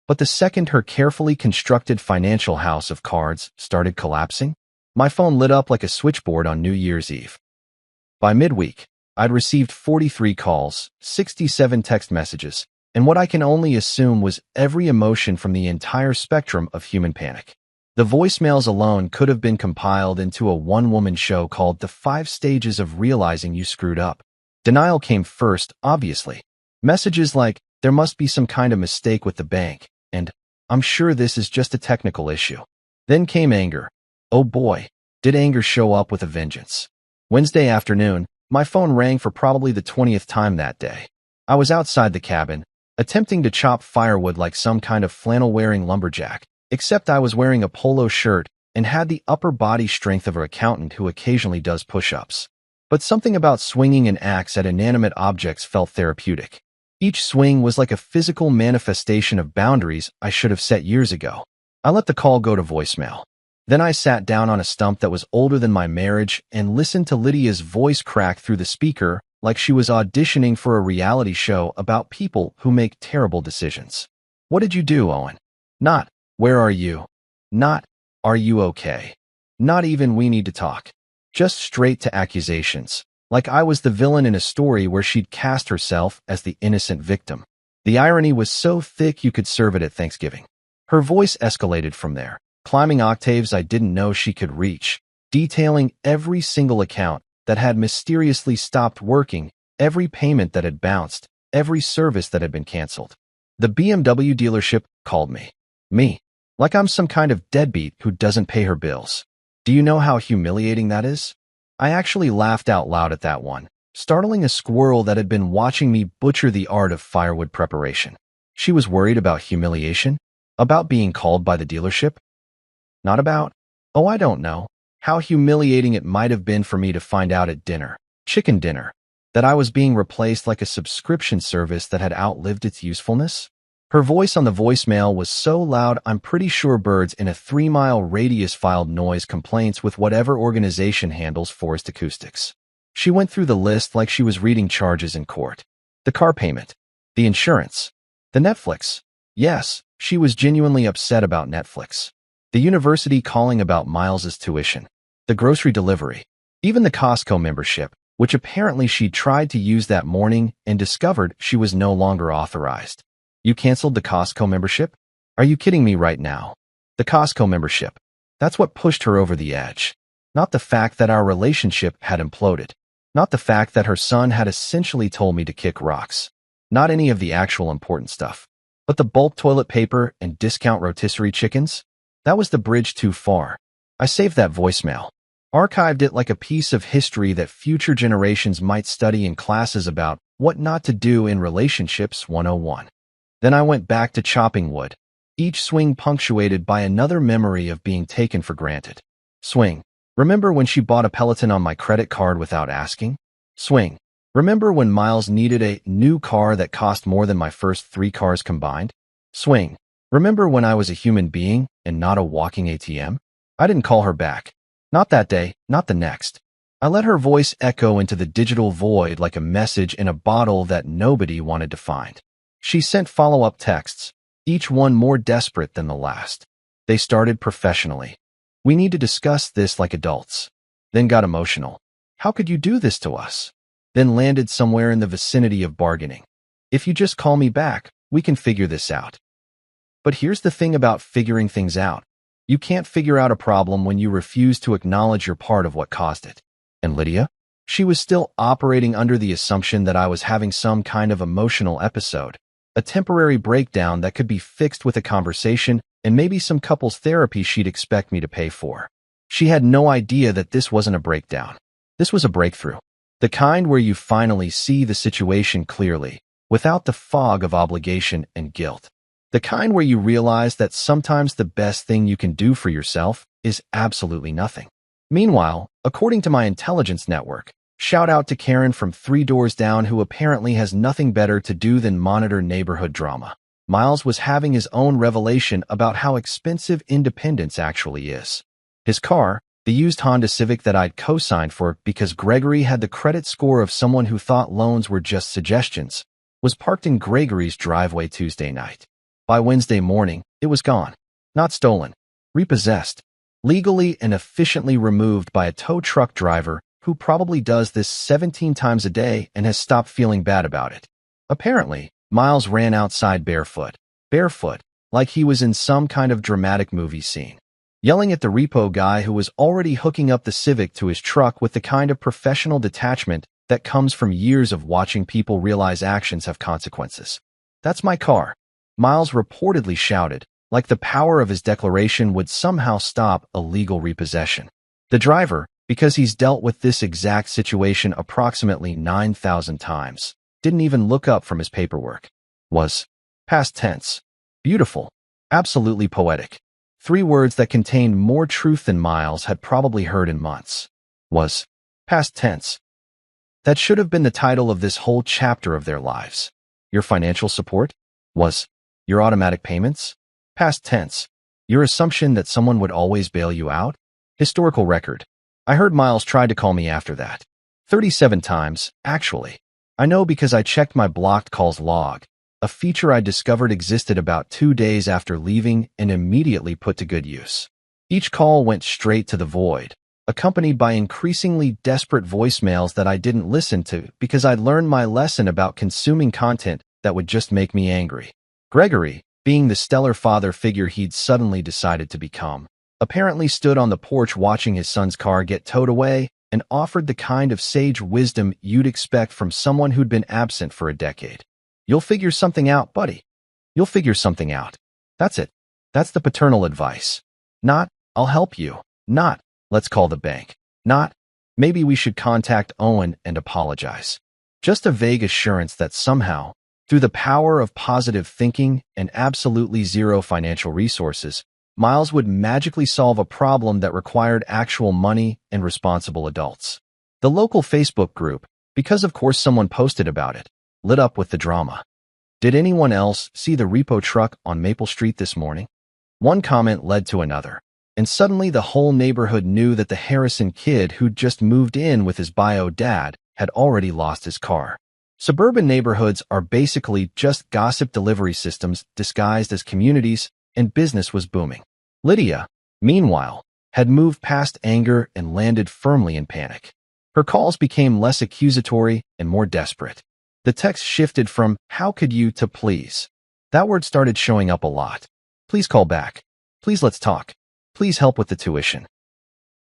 But the second her carefully constructed financial house of cards started collapsing, my phone lit up like a switchboard on New Year's Eve. By midweek, I'd received 43 calls, 67 text messages, and what I can only assume was every emotion from the entire spectrum of human panic. The voicemails alone could have been compiled into a one-woman show called The 5 Stages of Realizing You Screwed Up. Denial came first, obviously. Messages like, there must be some kind of mistake with the bank, and I'm sure this is just a technical issue. Then came anger. Oh boy, did anger show up with a vengeance. Wednesday afternoon, my phone rang for probably the 20th time that day. I was outside the cabin, attempting to chop firewood like some kind of flannel-wearing lumberjack, except I was wearing a polo shirt and had the upper body strength of an accountant who occasionally does push-ups. But something about swinging an axe at inanimate objects felt therapeutic. Each swing was like a physical manifestation of boundaries I should have set years ago. I let the call go to voicemail. Then I sat down on a stump that was older than my marriage and listened to Lydia's voice crack through the speaker like she was auditioning for a reality show about people who make terrible decisions. What did you do, Owen? Not, where are you? Not, are you okay? Not even we need to talk. Just straight to accusations, like I was the villain in a story where she'd cast herself as the innocent victim. The irony was so thick you could serve it at Thanksgiving. Her voice escalated from there, climbing octaves I didn't know she could reach, detailing every single account that had mysteriously stopped working, every payment that had bounced, every service that had been canceled. The BMW dealership called me. Me. Like I'm some kind of deadbeat who doesn't pay her bills. Do you know how humiliating that is? I actually laughed out loud at that one, startling a squirrel that had been watching me butcher the art of firewood preparation. She was worried about humiliation? About being called by the dealership? Not about, oh, I don't know, how humiliating it might have been for me to find out at dinner, chicken dinner, that I was being replaced like a subscription service that had outlived its usefulness. Her voice on the voicemail was so loud I'm pretty sure birds in a 3-mile radius filed noise complaints with whatever organization handles forest acoustics. She went through the list like she was reading charges in court. The car payment, the insurance, the Netflix. Yes, she was genuinely upset about Netflix. The university calling about Miles's tuition, the grocery delivery, even the Costco membership, which apparently she'd tried to use that morning and discovered she was no longer authorized. You canceled the Costco membership? Are you kidding me right now? The Costco membership. That's what pushed her over the edge. Not the fact that our relationship had imploded. Not the fact that her son had essentially told me to kick rocks. Not any of the actual important stuff. But the bulk toilet paper and discount rotisserie chickens? That was the bridge too far. I saved that voicemail. Archived it like a piece of history that future generations might study in classes about what not to do in relationships 101. Then I went back to chopping wood, each swing punctuated by another memory of being taken for granted. Swing. Remember when she bought a Peloton on my credit card without asking? Swing. Remember when Miles needed a new car that cost more than my first 3 cars combined? Swing. Remember when I was a human being and not a walking ATM? I didn't call her back. Not that day, not the next. I let her voice echo into the digital void like a message in a bottle that nobody wanted to find. She sent follow-up texts, each one more desperate than the last. They started professionally. We need to discuss this like adults. Then got emotional. How could you do this to us? Then landed somewhere in the vicinity of bargaining. If you just call me back, we can figure this out. But here's the thing about figuring things out. You can't figure out a problem when you refuse to acknowledge you're part of what caused it. And Lydia? She was still operating under the assumption that I was having some kind of emotional episode, a temporary breakdown that could be fixed with a conversation and maybe some couples therapy she'd expect me to pay for. She had no idea that this wasn't a breakdown. This was a breakthrough. The kind where you finally see the situation clearly, without the fog of obligation and guilt. The kind where you realize that sometimes the best thing you can do for yourself is absolutely nothing. Meanwhile, according to my intelligence network, shout out to Karen from 3 doors down who apparently has nothing better to do than monitor neighborhood drama, Miles was having his own revelation about how expensive independence actually is. His car, the used Honda Civic that I'd co-signed for because Gregory had the credit score of someone who thought loans were just suggestions, was parked in Gregory's driveway Tuesday night. By Wednesday morning, it was gone. Not stolen. Repossessed. Legally and efficiently removed by a tow truck driver who probably does this 17 times a day and has stopped feeling bad about it. Apparently, Miles ran outside barefoot. Barefoot, like he was in some kind of dramatic movie scene. Yelling at the repo guy who was already hooking up the Civic to his truck with the kind of professional detachment that comes from years of watching people realize actions have consequences. "That's my car," Miles reportedly shouted, like the power of his declaration would somehow stop illegal repossession. The driver, because he's dealt with this exact situation approximately 9,000 times, didn't even look up from his paperwork. Was past tense. Beautiful. Absolutely poetic. 3 words that contained more truth than Miles had probably heard in months. Was past tense. That should have been the title of this whole chapter of their lives. Your financial support? Was your automatic payments? Past tense. Your assumption that someone would always bail you out? Historical record. I heard Miles tried to call me after that. 37 times, actually. I know because I checked my blocked calls log, a feature I discovered existed about 2 days after leaving and immediately put to good use. Each call went straight to the void, accompanied by increasingly desperate voicemails that I didn't listen to because I'd learned my lesson about consuming content that would just make me angry. Gregory, being the stellar father figure he'd suddenly decided to become, apparently stood on the porch watching his son's car get towed away and offered the kind of sage wisdom you'd expect from someone who'd been absent for a decade. "You'll figure something out, buddy. You'll figure something out." That's it. That's the paternal advice. Not, "I'll help you." Not, "Let's call the bank." Not, "Maybe we should contact Owen and apologize." Just a vague assurance that somehow, through the power of positive thinking and absolutely zero financial resources, Miles would magically solve a problem that required actual money and responsible adults. The local Facebook group, because of course someone posted about it, lit up with the drama. Did anyone else see the repo truck on Maple Street this morning? One comment led to another, and suddenly the whole neighborhood knew that the Harrison kid who'd just moved in with his bio dad had already lost his car. Suburban neighborhoods are basically just gossip delivery systems disguised as communities, and business was booming. Lydia, meanwhile, had moved past anger and landed firmly in panic. Her calls became less accusatory and more desperate. The text shifted from, "How could you," to "Please." That word started showing up a lot. "Please call back. Please let's talk. Please help with the tuition.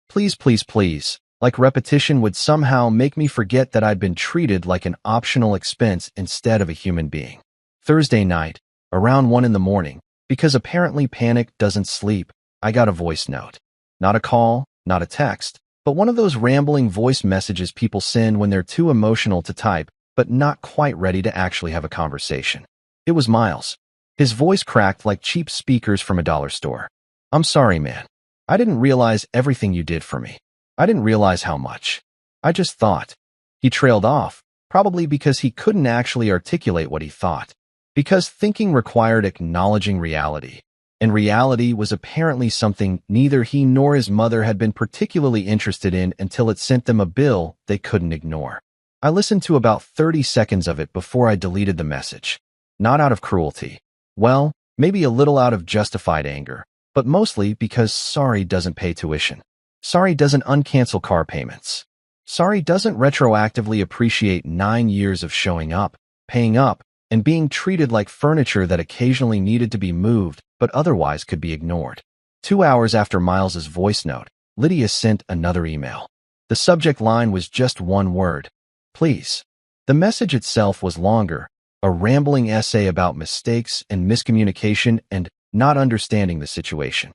Please, please, please." Like repetition would somehow make me forget that I'd been treated like an optional expense instead of a human being. Thursday night, around 1 in the morning, because apparently panic doesn't sleep, I got a voice note. Not a call, not a text, but one of those rambling voice messages people send when they're too emotional to type, but not quite ready to actually have a conversation. It was Miles. His voice cracked like cheap speakers from a dollar store. "I'm sorry, man. I didn't realize everything you did for me. I didn't realize how much. I just thought." He trailed off, probably because he couldn't actually articulate what he thought. Because thinking required acknowledging reality. And reality was apparently something neither he nor his mother had been particularly interested in until it sent them a bill they couldn't ignore. I listened to about 30 seconds of it before I deleted the message. Not out of cruelty. Well, maybe a little out of justified anger, but mostly because sorry doesn't pay tuition. Sorry doesn't uncancel car payments. Sorry doesn't retroactively appreciate 9 years of showing up, paying up, and being treated like furniture that occasionally needed to be moved but otherwise could be ignored. 2 hours after Miles's voice note, Lydia sent another email. The subject line was just one word: "Please." The message itself was longer, a rambling essay about mistakes and miscommunication and not understanding the situation.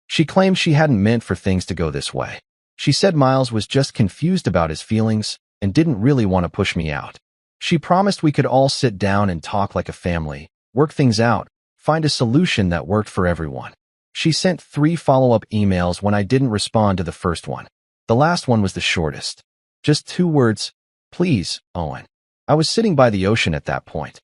She claimed she hadn't meant for things to go this way. She said Miles was just confused about his feelings and didn't really want to push me out. She promised we could all sit down and talk like a family, work things out, find a solution that worked for everyone. She sent 3 follow-up emails when I didn't respond to the first one. The last one was the shortest. Just 2 words: "Please, Owen." I was sitting by the ocean at that point.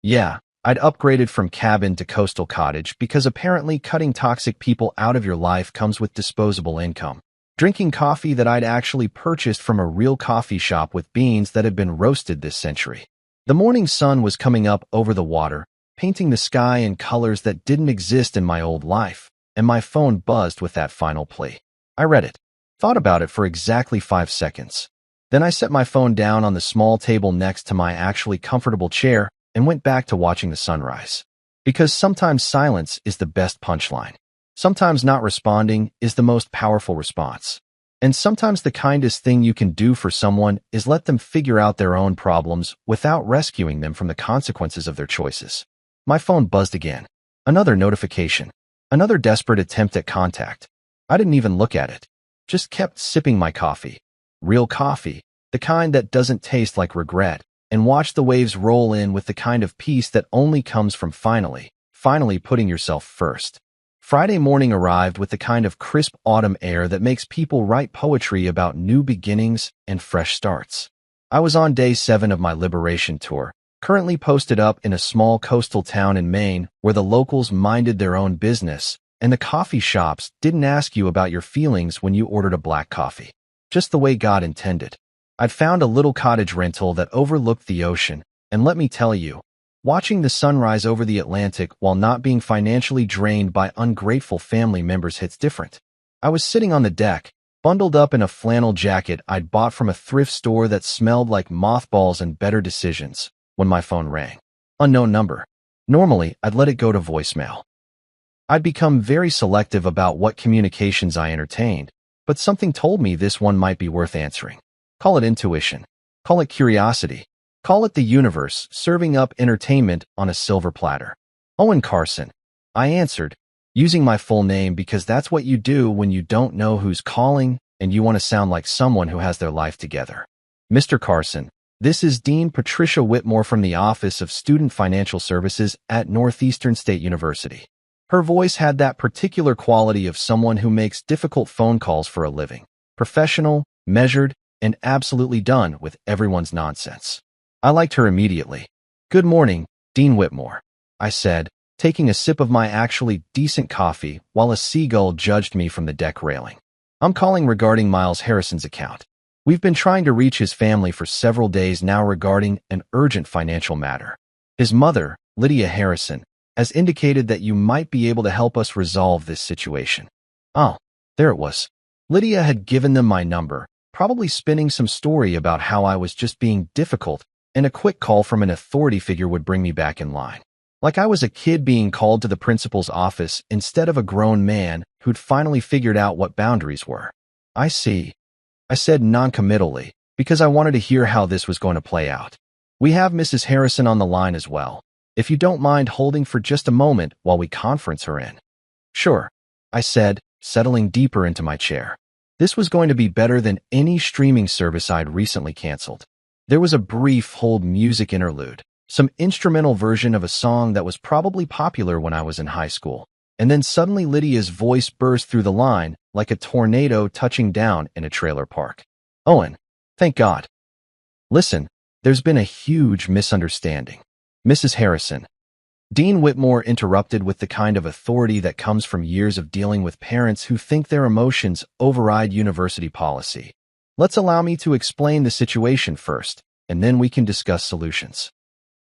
Yeah, I'd upgraded from cabin to coastal cottage because apparently cutting toxic people out of your life comes with disposable income. Drinking coffee that I'd actually purchased from a real coffee shop with beans that had been roasted this century. The morning sun was coming up over the water, painting the sky in colors that didn't exist in my old life, and my phone buzzed with that final plea. I read it, thought about it for exactly 5 seconds. Then I set my phone down on the small table next to my actually comfortable chair and went back to watching the sunrise. Because sometimes silence is the best punchline. Sometimes not responding is the most powerful response. And sometimes the kindest thing you can do for someone is let them figure out their own problems without rescuing them from the consequences of their choices. My phone buzzed again. Another notification. Another desperate attempt at contact. I didn't even look at it. Just kept sipping my coffee. Real coffee, the kind that doesn't taste like regret, and watch the waves roll in with the kind of peace that only comes from finally putting yourself first. Friday morning arrived with the kind of crisp autumn air that makes people write poetry about new beginnings and fresh starts. I was on day 7 of my liberation tour, currently posted up in a small coastal town in Maine where the locals minded their own business, and the coffee shops didn't ask you about your feelings when you ordered a black coffee. Just the way God intended. I'd found a little cottage rental that overlooked the ocean, and let me tell you, watching the sunrise over the Atlantic while not being financially drained by ungrateful family members hits different. I was sitting on the deck, bundled up in a flannel jacket I'd bought from a thrift store that smelled like mothballs and better decisions, when my phone rang. Unknown number. Normally, I'd let it go to voicemail. I'd become very selective about what communications I entertained, but something told me this one might be worth answering. Call it intuition. Call it curiosity. Call it the universe serving up entertainment on a silver platter. "Owen Carson." I answered, using my full name because that's what you do when you don't know who's calling and you want to sound like someone who has their life together. "Mr. Carson, this is Dean Patricia Whitmore from the Office of Student Financial Services at Northeastern State University." Her voice had that particular quality of someone who makes difficult phone calls for a living. Professional, measured, and absolutely done with everyone's nonsense. I liked her immediately. "Good morning, Dean Whitmore," I said, taking a sip of my actually decent coffee while a seagull judged me from the deck railing. "I'm calling regarding Miles Harrison's account. We've been trying to reach his family for several days now regarding an urgent financial matter. His mother, Lydia Harrison, has indicated that you might be able to help us resolve this situation." Oh, there it was. Lydia had given them my number, probably spinning some story about how I was just being difficult, and a quick call from an authority figure would bring me back in line. Like I was a kid being called to the principal's office instead of a grown man who'd finally figured out what boundaries were. I see, I said noncommittally, because I wanted to hear how this was going to play out. We have Mrs. Harrison on the line as well, if you don't mind holding for just a moment while we conference her in. Sure, I said, settling deeper into my chair. This was going to be better than any streaming service I'd recently canceled. There was a brief hold music interlude, some instrumental version of a song that was probably popular when I was in high school. And then suddenly Lydia's voice burst through the line like a tornado touching down in a trailer park. Owen, thank God. Listen, there's been a huge misunderstanding. Mrs. Harrison. Dean Whitmore interrupted with the kind of authority that comes from years of dealing with parents who think their emotions override university policy. Let's allow me to explain the situation first, and then we can discuss solutions.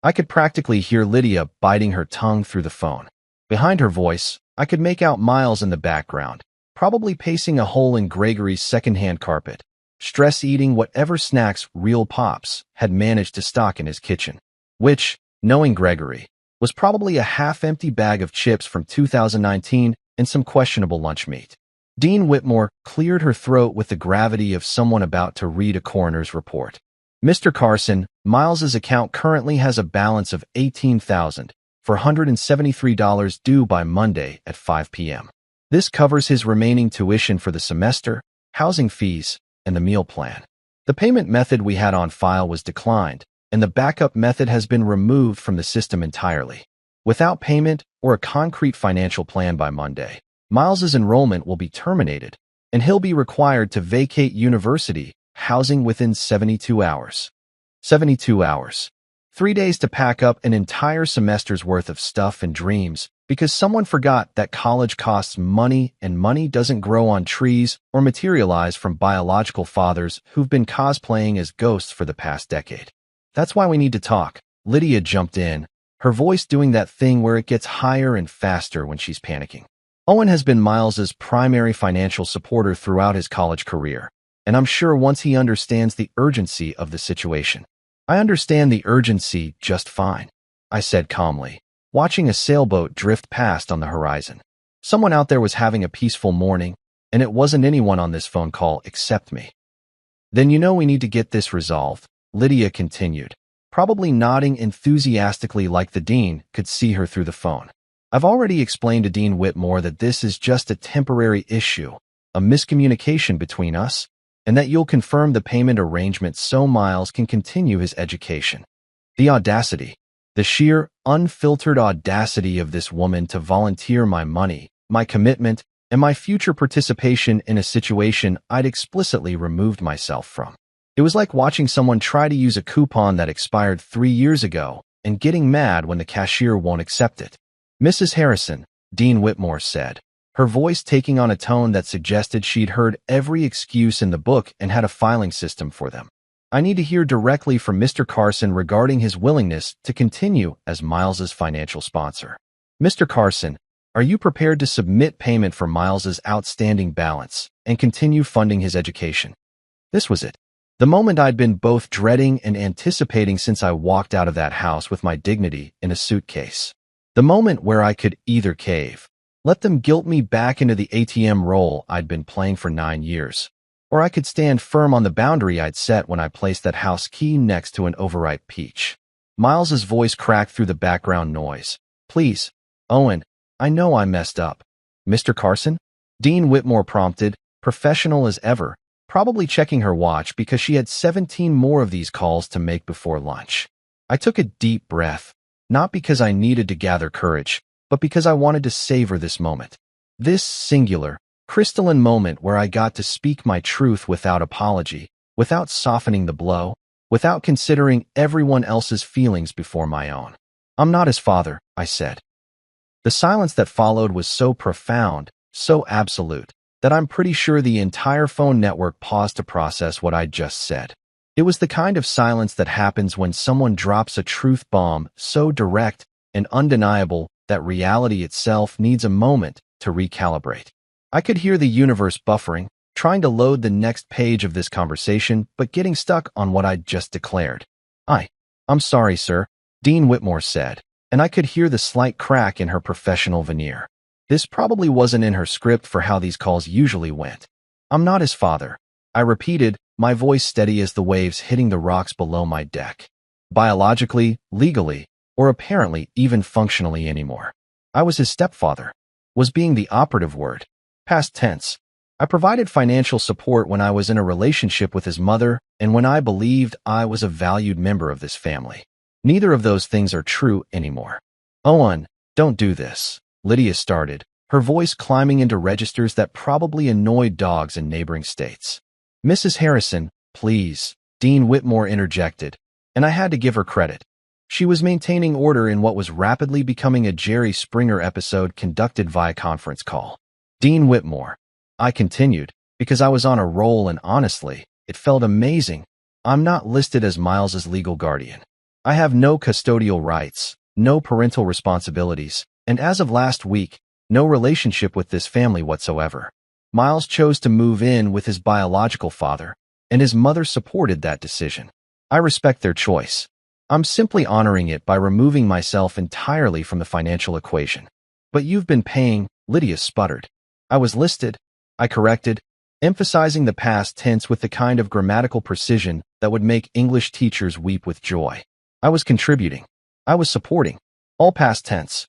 I could practically hear Lydia biting her tongue through the phone. Behind her voice, I could make out Miles in the background, probably pacing a hole in Gregory's secondhand carpet, stress-eating whatever snacks Real Pops had managed to stock in his kitchen, which, knowing Gregory, was probably a half-empty bag of chips from 2019 and some questionable lunch meat. Dean Whitmore cleared her throat with the gravity of someone about to read a coroner's report. Mr. Carson, Miles's account currently has a balance of $18,473 due by Monday at 5 p.m. This covers his remaining tuition for the semester, housing fees, and the meal plan. The payment method we had on file was declined, and the backup method has been removed from the system entirely. Without payment or a concrete financial plan by Monday, Miles's enrollment will be terminated, and he'll be required to vacate university housing within 72 hours. 72 hours. 3 days to pack up an entire semester's worth of stuff and dreams because someone forgot that college costs money and money doesn't grow on trees or materialize from biological fathers who've been cosplaying as ghosts for the past decade. That's why we need to talk. Lydia jumped in, her voice doing that thing where it gets higher and faster when she's panicking. Owen has been Miles's primary financial supporter throughout his college career, and I'm sure once he understands the urgency of the situation. I understand the urgency just fine, I said calmly, watching a sailboat drift past on the horizon. Someone out there was having a peaceful morning, and it wasn't anyone on this phone call except me. Then you know we need to get this resolved, Lydia continued, probably nodding enthusiastically like the dean could see her through the phone. I've already explained to Dean Whitmore that this is just a temporary issue, a miscommunication between us, and that you'll confirm the payment arrangement so Miles can continue his education. The audacity, the sheer, unfiltered audacity of this woman to volunteer my money, my commitment, and my future participation in a situation I'd explicitly removed myself from. It was like watching someone try to use a coupon that expired 3 years ago and getting mad when the cashier won't accept it. Mrs. Harrison, Dean Whitmore said, her voice taking on a tone that suggested she'd heard every excuse in the book and had a filing system for them. I need to hear directly from Mr. Carson regarding his willingness to continue as Miles's financial sponsor. Mr. Carson, are you prepared to submit payment for Miles's outstanding balance and continue funding his education? This was it. The moment I'd been both dreading and anticipating since I walked out of that house with my dignity in a suitcase. The moment where I could either cave, let them guilt me back into the ATM role I'd been playing for 9 years, or I could stand firm on the boundary I'd set when I placed that house key next to an overripe peach. Miles's voice cracked through the background noise. Please, Owen, I know I messed up. Mr. Carson? Dean Whitmore prompted, professional as ever, probably checking her watch because she had 17 more of these calls to make before lunch. I took a deep breath, not because I needed to gather courage, but because I wanted to savor this moment. This singular, crystalline moment where I got to speak my truth without apology, without softening the blow, without considering everyone else's feelings before my own. I'm not his father, I said. The silence that followed was so profound, so absolute, that I'm pretty sure the entire phone network paused to process what I'd just said. It was the kind of silence that happens when someone drops a truth bomb so direct and undeniable that reality itself needs a moment to recalibrate. I could hear the universe buffering, trying to load the next page of this conversation, but getting stuck on what I'd just declared. I'm sorry, sir, Dean Whitmore said, and I could hear the slight crack in her professional veneer. This probably wasn't in her script for how these calls usually went. I'm not his father, I repeated, my voice steady as the waves hitting the rocks below my deck. Biologically, legally, or apparently even functionally anymore. I was his stepfather. Was being the operative word. Past tense. I provided financial support when I was in a relationship with his mother and when I believed I was a valued member of this family. Neither of those things are true anymore. Owen, don't do this, Lydia started, her voice climbing into registers that probably annoyed dogs in neighboring states. Mrs. Harrison, please, Dean Whitmore interjected, and I had to give her credit. She was maintaining order in what was rapidly becoming a Jerry Springer episode conducted via conference call. Dean Whitmore, I continued, because I was on a roll and honestly, it felt amazing. I'm not listed as Miles's legal guardian. I have no custodial rights, no parental responsibilities, and as of last week, no relationship with this family whatsoever. Miles chose to move in with his biological father, and his mother supported that decision. I respect their choice. I'm simply honoring it by removing myself entirely from the financial equation. But you've been paying, Lydia sputtered. I was listed, I corrected, emphasizing the past tense with the kind of grammatical precision that would make English teachers weep with joy. I was contributing. I was supporting. All past tense.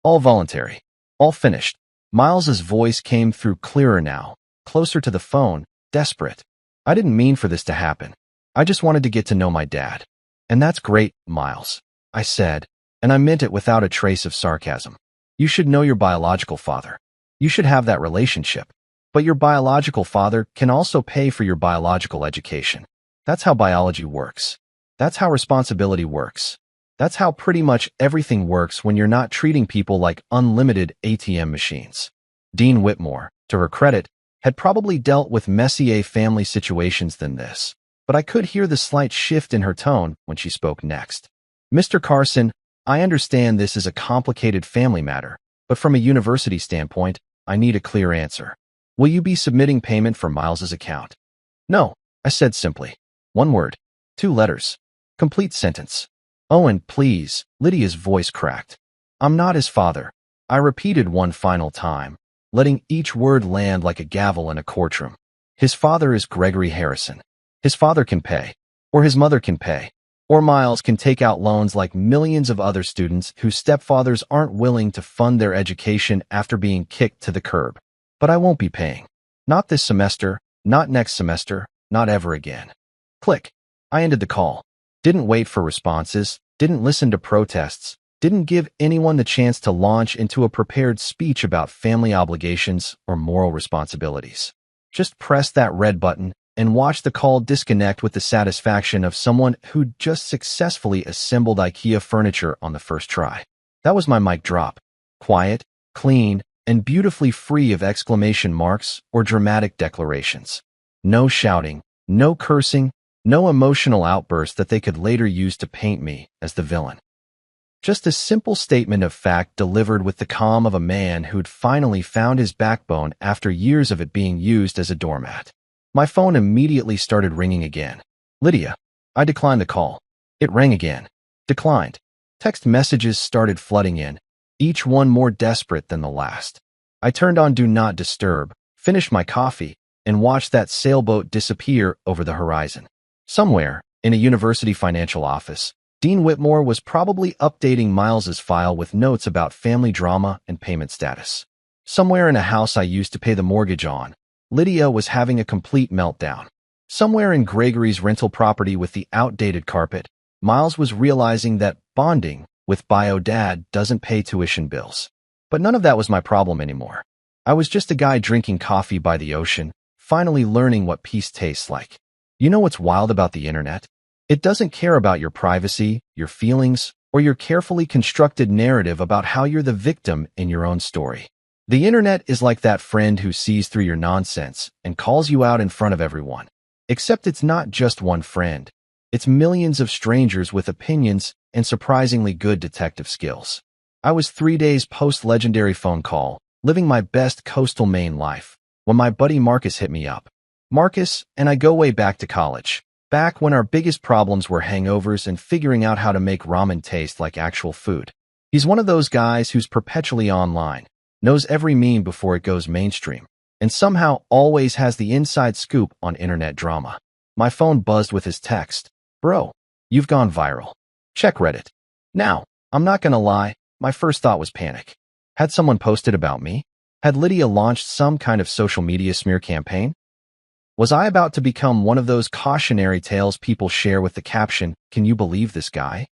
All voluntary. All finished. Miles's voice came through clearer now, closer to the phone, desperate. I didn't mean for this to happen. I just wanted to get to know my dad. And that's great, Miles, I said, and I meant it without a trace of sarcasm. You should know your biological father. You should have that relationship. But your biological father can also pay for your biological education. That's how biology works. That's how responsibility works. That's how pretty much everything works when you're not treating people like unlimited ATM machines. Dean Whitmore, to her credit, had probably dealt with messier family situations than this, but I could hear the slight shift in her tone when she spoke next. Mr. Carson, I understand this is a complicated family matter, but from a university standpoint, I need a clear answer. Will you be submitting payment for Miles's account? No, I said simply. One word. 2 letters. Complete sentence. Owen, please, Lydia's voice cracked. I'm not his father. I repeated one final time, letting each word land like a gavel in a courtroom. His father is Gregory Harrison. His father can pay, or his mother can pay, or Miles can take out loans like millions of other students whose stepfathers aren't willing to fund their education after being kicked to the curb. But I won't be paying. Not this semester, not next semester, not ever again. Click. I ended the call. Didn't wait for responses, didn't listen to protests, didn't give anyone the chance to launch into a prepared speech about family obligations or moral responsibilities. Just press that red button and watch the call disconnect with the satisfaction of someone who'd just successfully assembled IKEA furniture on the first try. That was my mic drop. Quiet, clean, and beautifully free of exclamation marks or dramatic declarations. No shouting, no cursing, no emotional outburst that they could later use to paint me as the villain. Just a simple statement of fact delivered with the calm of a man who'd finally found his backbone after years of it being used as a doormat. My phone immediately started ringing again. Lydia. I declined the call. It rang again. Declined. Text messages started flooding in, each one more desperate than the last. I turned on Do Not Disturb, finished my coffee, and watched that sailboat disappear over the horizon. Somewhere, in a university financial office, Dean Whitmore was probably updating Miles's file with notes about family drama and payment status. Somewhere in a house I used to pay the mortgage on, Lydia was having a complete meltdown. Somewhere in Gregory's rental property with the outdated carpet, Miles was realizing that bonding with bio dad doesn't pay tuition bills. But none of that was my problem anymore. I was just a guy drinking coffee by the ocean, finally learning what peace tastes like. You know what's wild about the internet? It doesn't care about your privacy, your feelings, or your carefully constructed narrative about how you're the victim in your own story. The internet is like that friend who sees through your nonsense and calls you out in front of everyone. Except it's not just one friend. It's millions of strangers with opinions and surprisingly good detective skills. I was 3 days post-legendary phone call, living my best coastal Maine life, when my buddy Marcus hit me up. Marcus and I go way back to college, back when our biggest problems were hangovers and figuring out how to make ramen taste like actual food. He's one of those guys who's perpetually online, knows every meme before it goes mainstream, and somehow always has the inside scoop on internet drama. My phone buzzed with his text. Bro, you've gone viral. Check Reddit. Now, I'm not gonna lie, my first thought was panic. Had someone posted about me? Had Lydia launched some kind of social media smear campaign? Was I about to become one of those cautionary tales people share with the caption, "Can you believe this guy?"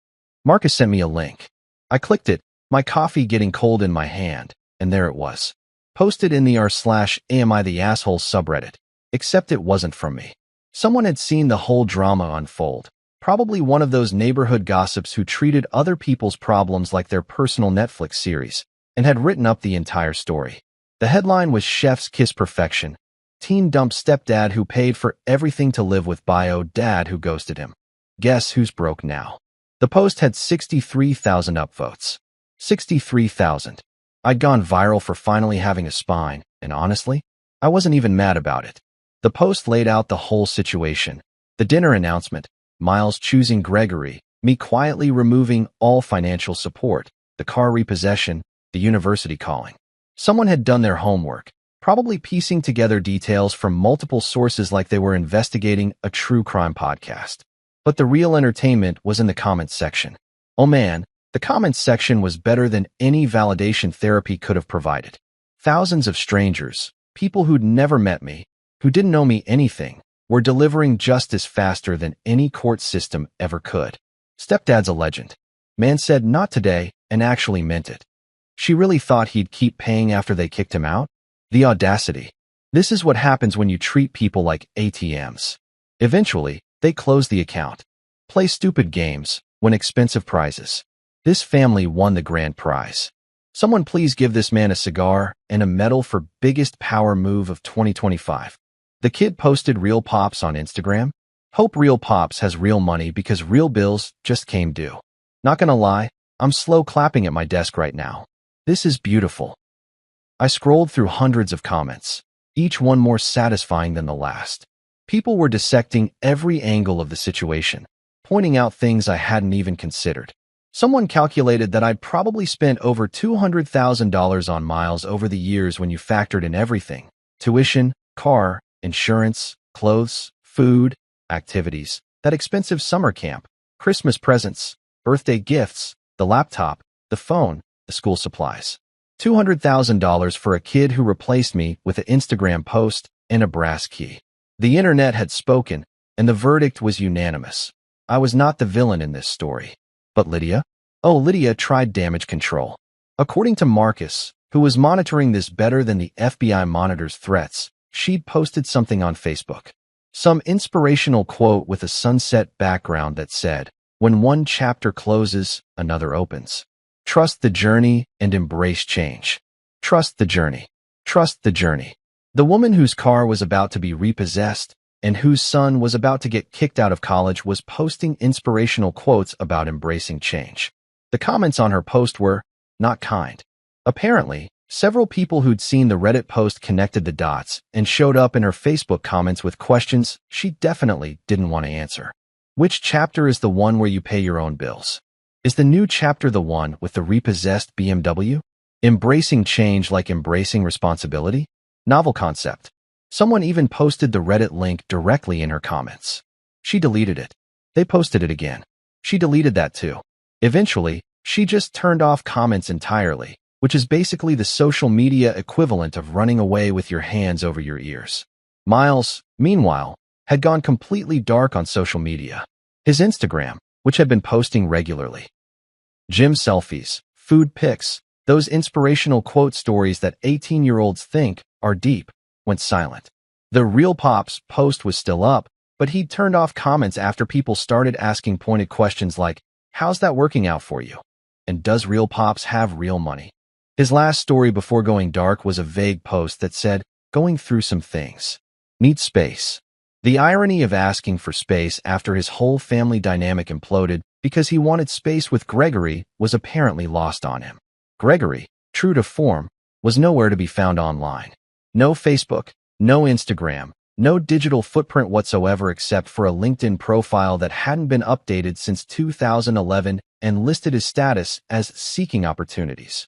Marcus sent me a link. I clicked it, my coffee getting cold in my hand, and there it was. Posted in the r/AmITheAsshole subreddit, except it wasn't from me. Someone had seen the whole drama unfold, probably one of those neighborhood gossips who treated other people's problems like their personal Netflix series, and had written up the entire story. The headline was Chef's Kiss Perfection. Teen dumps stepdad who paid for everything to live with bio dad who ghosted him. Guess who's broke now? The post had 63,000 upvotes. 63,000. I'd gone viral for finally having a spine, and honestly, I wasn't even mad about it. The post laid out the whole situation. The dinner announcement, Miles choosing Gregory, me quietly removing all financial support, the car repossession, the university calling. Someone had done their homework, probably piecing together details from multiple sources like they were investigating a true crime podcast. But the real entertainment was in the comments section. Oh man, the comments section was better than any validation therapy could have provided. Thousands of strangers, people who'd never met me, who didn't know me anything, were delivering justice faster than any court system ever could. Stepdad's a legend. Man said not today and actually meant it. She really thought he'd keep paying after they kicked him out? The audacity. This is what happens when you treat people like ATMs. Eventually, they close the account. Play stupid games, win expensive prizes. This family won the grand prize. Someone please give this man a cigar and a medal for biggest power move of 2025. The kid posted Real Pops on Instagram. Hope Real Pops has real money because real bills just came due. Not gonna lie, I'm slow clapping at my desk right now. This is beautiful. I scrolled through hundreds of comments, each one more satisfying than the last. People were dissecting every angle of the situation, pointing out things I hadn't even considered. Someone calculated that I'd probably spent over $200,000 on Miles over the years when you factored in everything: tuition, car, insurance, clothes, food, activities, that expensive summer camp, Christmas presents, birthday gifts, the laptop, the phone, the school supplies. $200,000 for a kid who replaced me with an Instagram post and a brass key. The internet had spoken, and the verdict was unanimous. I was not the villain in this story. But Lydia? Oh, Lydia tried damage control. According to Marcus, who was monitoring this better than the FBI monitors threats, she'd posted something on Facebook. Some inspirational quote with a sunset background that said, "When one chapter closes, another opens. Trust the journey and embrace change. Trust the journey. Trust the journey." The woman whose car was about to be repossessed and whose son was about to get kicked out of college was posting inspirational quotes about embracing change. The comments on her post were not kind. Apparently, several people who'd seen the Reddit post connected the dots and showed up in her Facebook comments with questions she definitely didn't want to answer. Which chapter is the one where you pay your own bills? Is the new chapter the one with the repossessed BMW? Embracing change like embracing responsibility? Novel concept. Someone even posted the Reddit link directly in her comments. She deleted it. They posted it again. She deleted that too. Eventually, she just turned off comments entirely, which is basically the social media equivalent of running away with your hands over your ears. Miles, meanwhile, had gone completely dark on social media. His Instagram, which had been posting regularly. Gym selfies, food pics, those inspirational quote stories that 18-year-olds think are deep, went silent. The Real Pops post was still up, but he'd turned off comments after people started asking pointed questions like, "How's that working out for you?" And "Does Real Pops have real money?" His last story before going dark was a vague post that said, "Going through some things. Need space." The irony of asking for space after his whole family dynamic imploded because he wanted space with Gregory was apparently lost on him. Gregory, true to form, was nowhere to be found online. No Facebook, No Instagram, no digital footprint whatsoever except for a LinkedIn profile that hadn't been updated since 2011 and listed his status as seeking opportunities.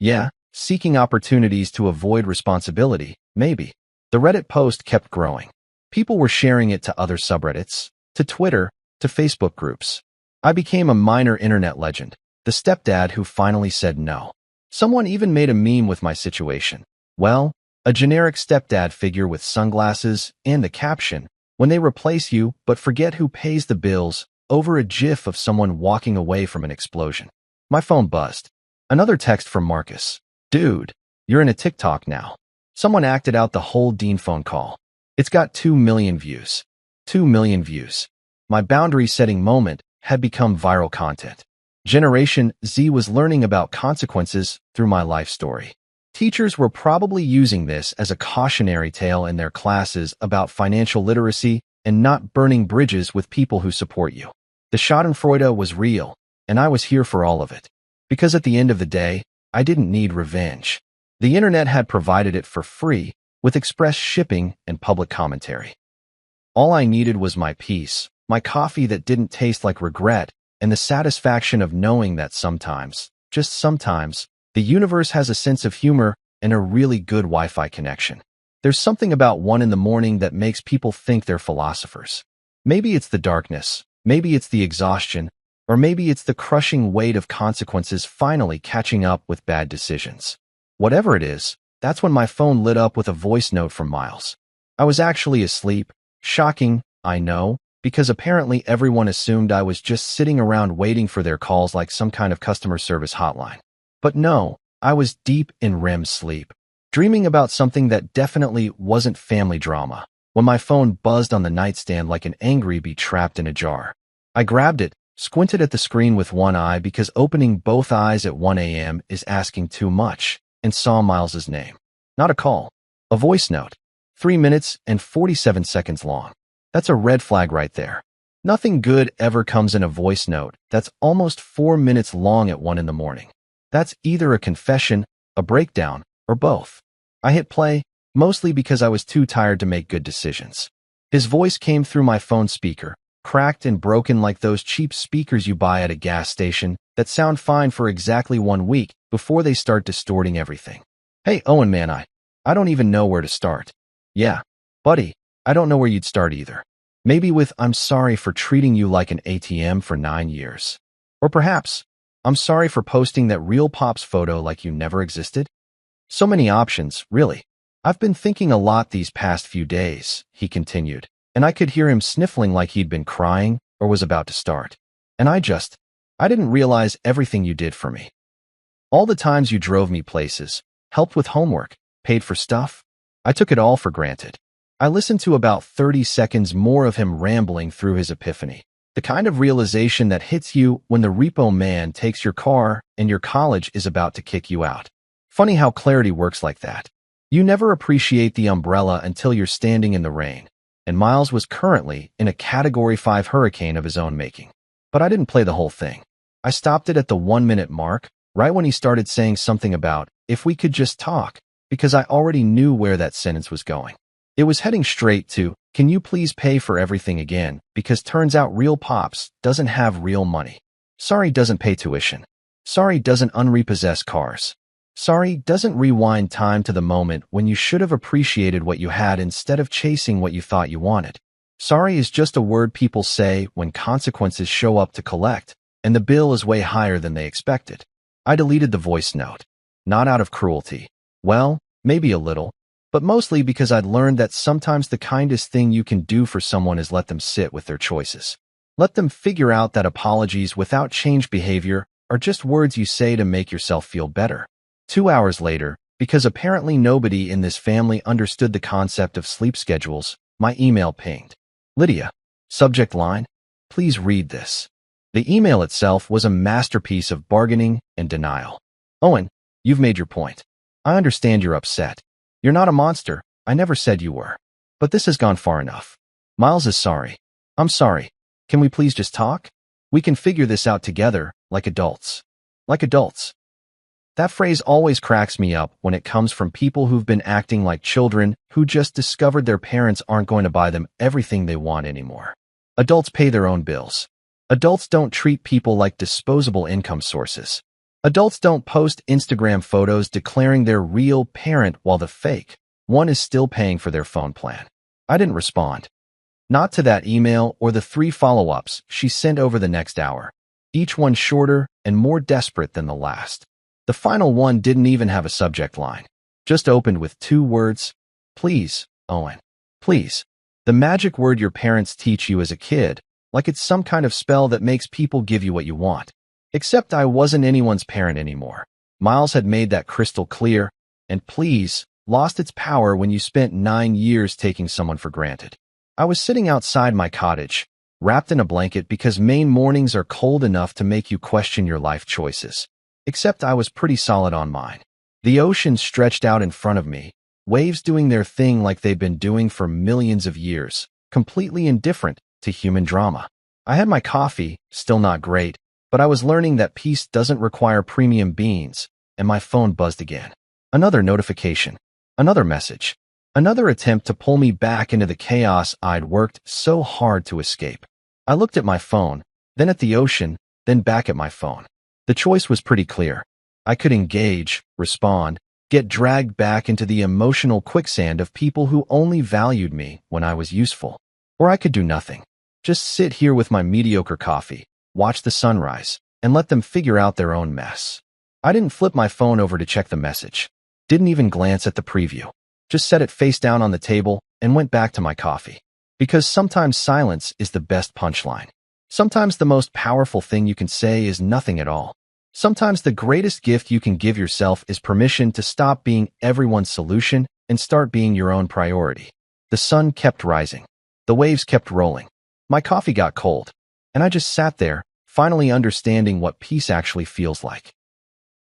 Yeah, seeking opportunities to avoid responsibility, maybe. The Reddit post kept growing. People were sharing it to other subreddits, to Twitter, to Facebook groups. I became a minor internet legend, the stepdad who finally said no. Someone even made a meme with my situation. Well, a generic stepdad figure with sunglasses and a caption, "When they replace you but forget who pays the bills," over a gif of someone walking away from an explosion. My phone buzzed. Another text from Marcus. "Dude, you're in a TikTok now." Someone acted out the whole Dean phone call. It's got 2 million views. 2 million views. My boundary-setting moment had become viral content. Generation Z was learning about consequences through my life story. Teachers were probably using this as a cautionary tale in their classes about financial literacy and not burning bridges with people who support you. The schadenfreude was real, and I was here for all of it. Because at the end of the day, I didn't need revenge. The internet had provided it for free, with express shipping and public commentary. All I needed was my peace, my coffee that didn't taste like regret, and the satisfaction of knowing that sometimes, just sometimes, the universe has a sense of humor and a really good Wi-Fi connection. There's something about 1 in the morning that makes people think they're philosophers. Maybe it's the darkness, maybe it's the exhaustion, or maybe it's the crushing weight of consequences finally catching up with bad decisions. Whatever it is, that's when my phone lit up with a voice note from Miles. I was actually asleep. Shocking, I know, because apparently everyone assumed I was just sitting around waiting for their calls like some kind of customer service hotline. But no, I was deep in REM sleep, dreaming about something that definitely wasn't family drama, when my phone buzzed on the nightstand like an angry bee trapped in a jar. I grabbed it, squinted at the screen with one eye because opening both eyes at 1 a.m. is asking too much, and saw Miles's name. Not a call, a voice note. 3 minutes and 47 seconds long. That's a red flag right there. Nothing good ever comes in a voice note that's almost 4 minutes long at 1 in the morning. That's either a confession, a breakdown, or both. I hit play, mostly because I was too tired to make good decisions. His voice came through my phone speaker, cracked and broken like those cheap speakers you buy at a gas station that sound fine for exactly 1 week before they start distorting everything. "Hey, Owen, man, I don't even know where to start." "Yeah, buddy, I don't know where you'd start either. Maybe with 'I'm sorry for treating you like an ATM for 9 years.' Or perhaps, 'I'm sorry for posting that real Pops photo like you never existed.' So many options, really. I've been thinking a lot these past few days," he continued, and I could hear him sniffling like he'd been crying or was about to start. "And I didn't realize everything you did for me. All the times you drove me places, helped with homework, paid for stuff. I took it all for granted." I listened to about 30 seconds more of him rambling through his epiphany. The kind of realization that hits you when the repo man takes your car and your college is about to kick you out. Funny how clarity works like that. You never appreciate the umbrella until you're standing in the rain. And Miles was currently in a Category 5 hurricane of his own making. But I didn't play the whole thing. I stopped it at the 1-minute mark, right when he started saying something about, "if we could just talk," because I already knew where that sentence was going. It was heading straight to, "Can you please pay for everything again, because turns out real Pops doesn't have real money. Sorry doesn't pay tuition. Sorry doesn't unrepossess cars. Sorry doesn't rewind time to the moment when you should have appreciated what you had instead of chasing what you thought you wanted. Sorry is just a word people say when consequences show up to collect, and the bill is way higher than they expected." I deleted the voice note. Not out of cruelty. Well, maybe a little, but mostly because I'd learned that sometimes the kindest thing you can do for someone is let them sit with their choices. Let them figure out that apologies without change behavior are just words you say to make yourself feel better. 2 hours later, because apparently nobody in this family understood the concept of sleep schedules, my email pinged. "Lydia." Subject line, "Please read this." The email itself was a masterpiece of bargaining and denial. "Owen, you've made your point. I understand you're upset. You're not a monster. I never said you were. But this has gone far enough. Miles is sorry. I'm sorry. Can we please just talk? We can figure this out together, like adults. Like adults." That phrase always cracks me up when it comes from people who've been acting like children who just discovered their parents aren't going to buy them everything they want anymore. Adults pay their own bills. Adults don't treat people like disposable income sources. Adults don't post Instagram photos declaring they're real parent while the fake one is still paying for their phone plan. I didn't respond. Not to that email or the 3 follow-ups she sent over the next hour, each one shorter and more desperate than the last. The final one didn't even have a subject line, just opened with 2 words, "Please, Owen. Please." The magic word your parents teach you as a kid, like it's some kind of spell that makes people give you what you want. Except I wasn't anyone's parent anymore. Miles had made that crystal clear, and please lost its power when you spent 9 years taking someone for granted. I was sitting outside my cottage, wrapped in a blanket because Maine mornings are cold enough to make you question your life choices. Except I was pretty solid on mine. The ocean stretched out in front of me, waves doing their thing like they've been doing for millions of years, completely indifferent to human drama. I had my coffee, still not great, but I was learning that peace doesn't require premium beans, and my phone buzzed again. Another notification. Another message. Another attempt to pull me back into the chaos I'd worked so hard to escape. I looked at my phone, then at the ocean, then back at my phone. The choice was pretty clear. I could engage, respond, get dragged back into the emotional quicksand of people who only valued me when I was useful. Or I could do nothing. Just sit here with my mediocre coffee, watch the sunrise, and let them figure out their own mess. I didn't flip my phone over to check the message. Didn't even glance at the preview. Just set it face down on the table and went back to my coffee. Because sometimes silence is the best punchline. Sometimes the most powerful thing you can say is nothing at all. Sometimes the greatest gift you can give yourself is permission to stop being everyone's solution and start being your own priority. The sun kept rising. The waves kept rolling. My coffee got cold, and I just sat there, finally understanding what peace actually feels like.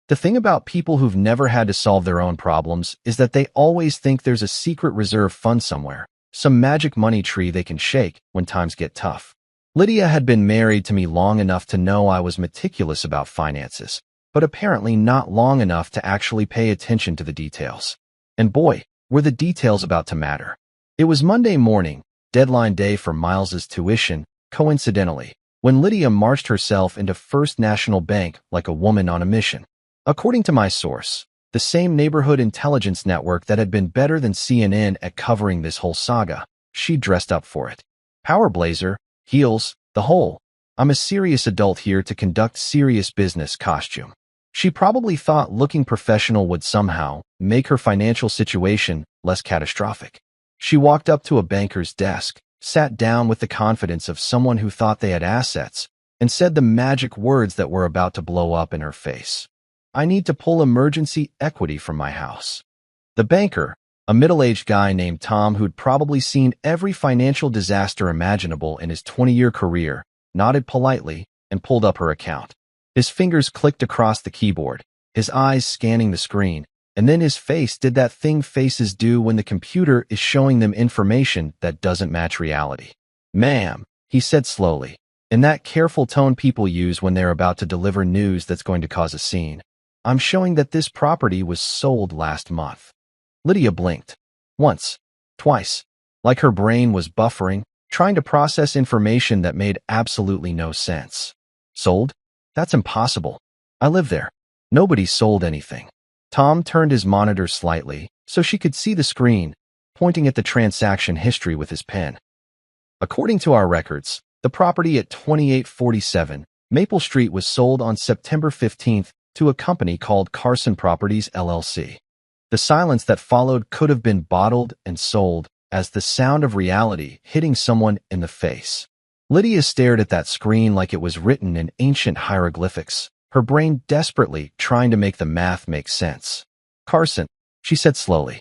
The thing about people who've never had to solve their own problems is that they always think there's a secret reserve fund somewhere, some magic money tree they can shake when times get tough. Lydia had been married to me long enough to know I was meticulous about finances, but apparently not long enough to actually pay attention to the details. And boy, were the details about to matter. It was Monday morning, deadline day for Miles's tuition, coincidentally, when Lydia marched herself into First National Bank like a woman on a mission. According to my source, the same neighborhood intelligence network that had been better than CNN at covering this whole saga, she dressed up for it. Power blazer, heels, the whole. I'm a serious adult here to conduct serious business costume. She probably thought looking professional would somehow make her financial situation less catastrophic. She walked up to a banker's desk, sat down with the confidence of someone who thought they had assets, and said the magic words that were about to blow up in her face. "I need to pull emergency equity from my house." The banker, a middle-aged guy named Tom who'd probably seen every financial disaster imaginable in his 20-year career, nodded politely and pulled up her account. His fingers clicked across the keyboard, his eyes scanning the screen, and then his face did that thing faces do when the computer is showing them information that doesn't match reality. "Ma'am," he said slowly, in that careful tone people use when they're about to deliver news that's going to cause a scene, "I'm showing that this property was sold last month." Lydia blinked. Once. Twice. Like her brain was buffering, trying to process information that made absolutely no sense. "Sold? That's impossible. I live there. Nobody sold anything." Tom turned his monitor slightly so she could see the screen, pointing at the transaction history with his pen. "According to our records, the property at 2847 Maple Street was sold on September 15th to a company called Carson Properties, LLC. The silence that followed could have been bottled and sold as the sound of reality hitting someone in the face. Lydia stared at that screen like it was written in ancient hieroglyphics, her brain desperately trying to make the math make sense. "Carson," she said slowly.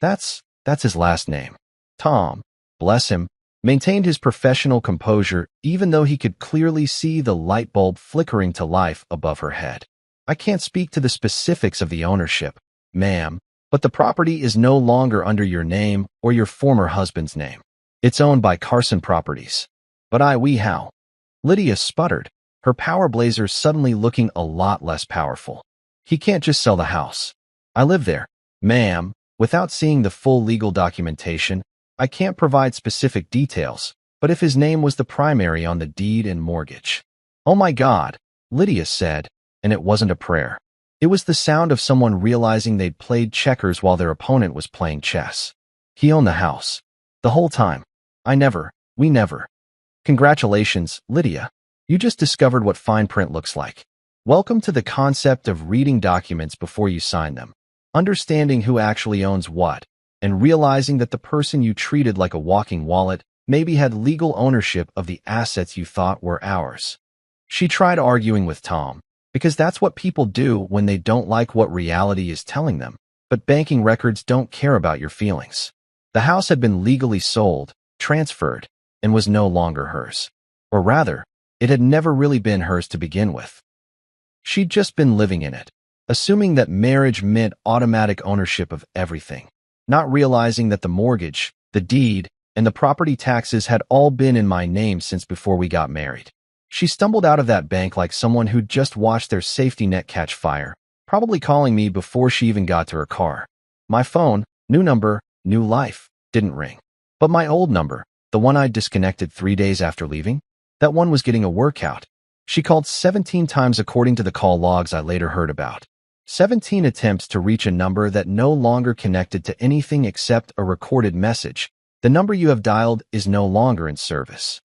That's his last name." Tom, bless him, maintained his professional composure even though he could clearly see the light bulb flickering to life above her head. "I can't speak to the specifics of the ownership, ma'am, but the property is no longer under your name or your former husband's name. It's owned by Carson Properties." "But how?" Lydia sputtered, her power blazer suddenly looking a lot less powerful. He can't just sell the house. I live there. Ma'am, without seeing the full legal documentation, I can't provide specific details, but if his name was the primary on the deed and mortgage. Oh my God, Lydia said, and it wasn't a prayer. It was the sound of someone realizing they'd played checkers while their opponent was playing chess. He owned the house. The whole time. We never. Congratulations, Lydia. You just discovered what fine print looks like. Welcome to the concept of reading documents before you sign them, understanding who actually owns what, and realizing that the person you treated like a walking wallet maybe had legal ownership of the assets you thought were ours. She tried arguing with Tom, because that's what people do when they don't like what reality is telling them, but banking records don't care about your feelings. The house had been legally sold, transferred, and was no longer hers. Or rather, it had never really been hers to begin with. She'd just been living in it, assuming that marriage meant automatic ownership of everything, not realizing that the mortgage, the deed, and the property taxes had all been in my name since before we got married. She stumbled out of that bank like someone who'd just watched their safety net catch fire, probably calling me before she even got to her car. My phone, new number, new life, didn't ring. But my old number, the one I'd disconnected 3 days after leaving, that one was getting a workout. She called 17 times according to the call logs I later heard about. 17 attempts to reach a number that no longer connected to anything except a recorded message. The number you have dialed is no longer in service.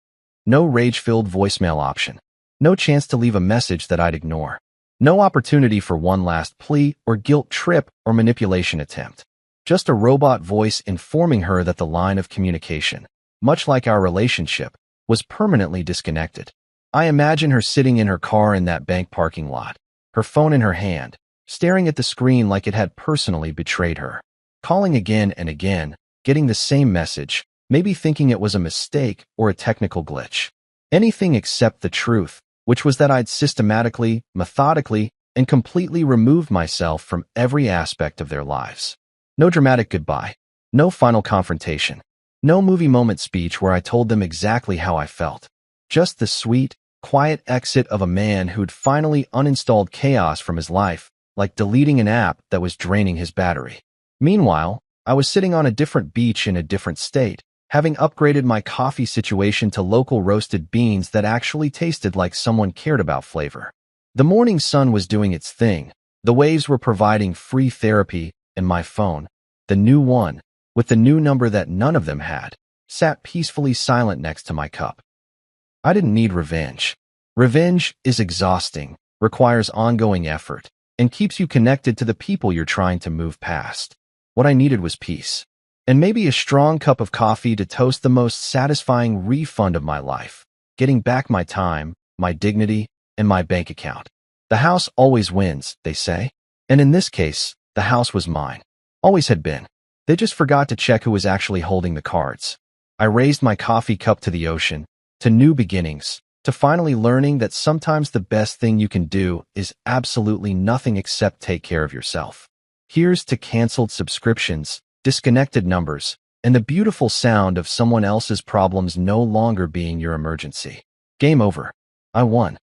No rage-filled voicemail option. No chance to leave a message that I'd ignore. No opportunity for one last plea or guilt trip or manipulation attempt. Just a robot voice informing her that the line of communication, much like our relationship, was permanently disconnected. I imagine her sitting in her car in that bank parking lot, her phone in her hand, staring at the screen like it had personally betrayed her. Calling again and again, getting the same message, maybe thinking it was a mistake or a technical glitch. Anything except the truth, which was that I'd systematically, methodically, and completely removed myself from every aspect of their lives. No dramatic goodbye. No final confrontation. No movie moment speech where I told them exactly how I felt. Just the sweet, quiet exit of a man who'd finally uninstalled chaos from his life, like deleting an app that was draining his battery. Meanwhile, I was sitting on a different beach in a different state, having upgraded my coffee situation to local roasted beans that actually tasted like someone cared about flavor. The morning sun was doing its thing. The waves were providing free therapy, and my phone, the new one, with the new number that none of them had, sat peacefully silent next to my cup. I didn't need revenge. Revenge is exhausting, requires ongoing effort, and keeps you connected to the people you're trying to move past. What I needed was peace. And maybe a strong cup of coffee to toast the most satisfying refund of my life, getting back my time, my dignity, and my bank account. The house always wins, they say. And in this case, the house was mine. Always had been. They just forgot to check who was actually holding the cards. I raised my coffee cup to the ocean, to new beginnings, to finally learning that sometimes the best thing you can do is absolutely nothing except take care of yourself. Here's to canceled subscriptions, disconnected numbers, and the beautiful sound of someone else's problems no longer being your emergency. Game over. I won.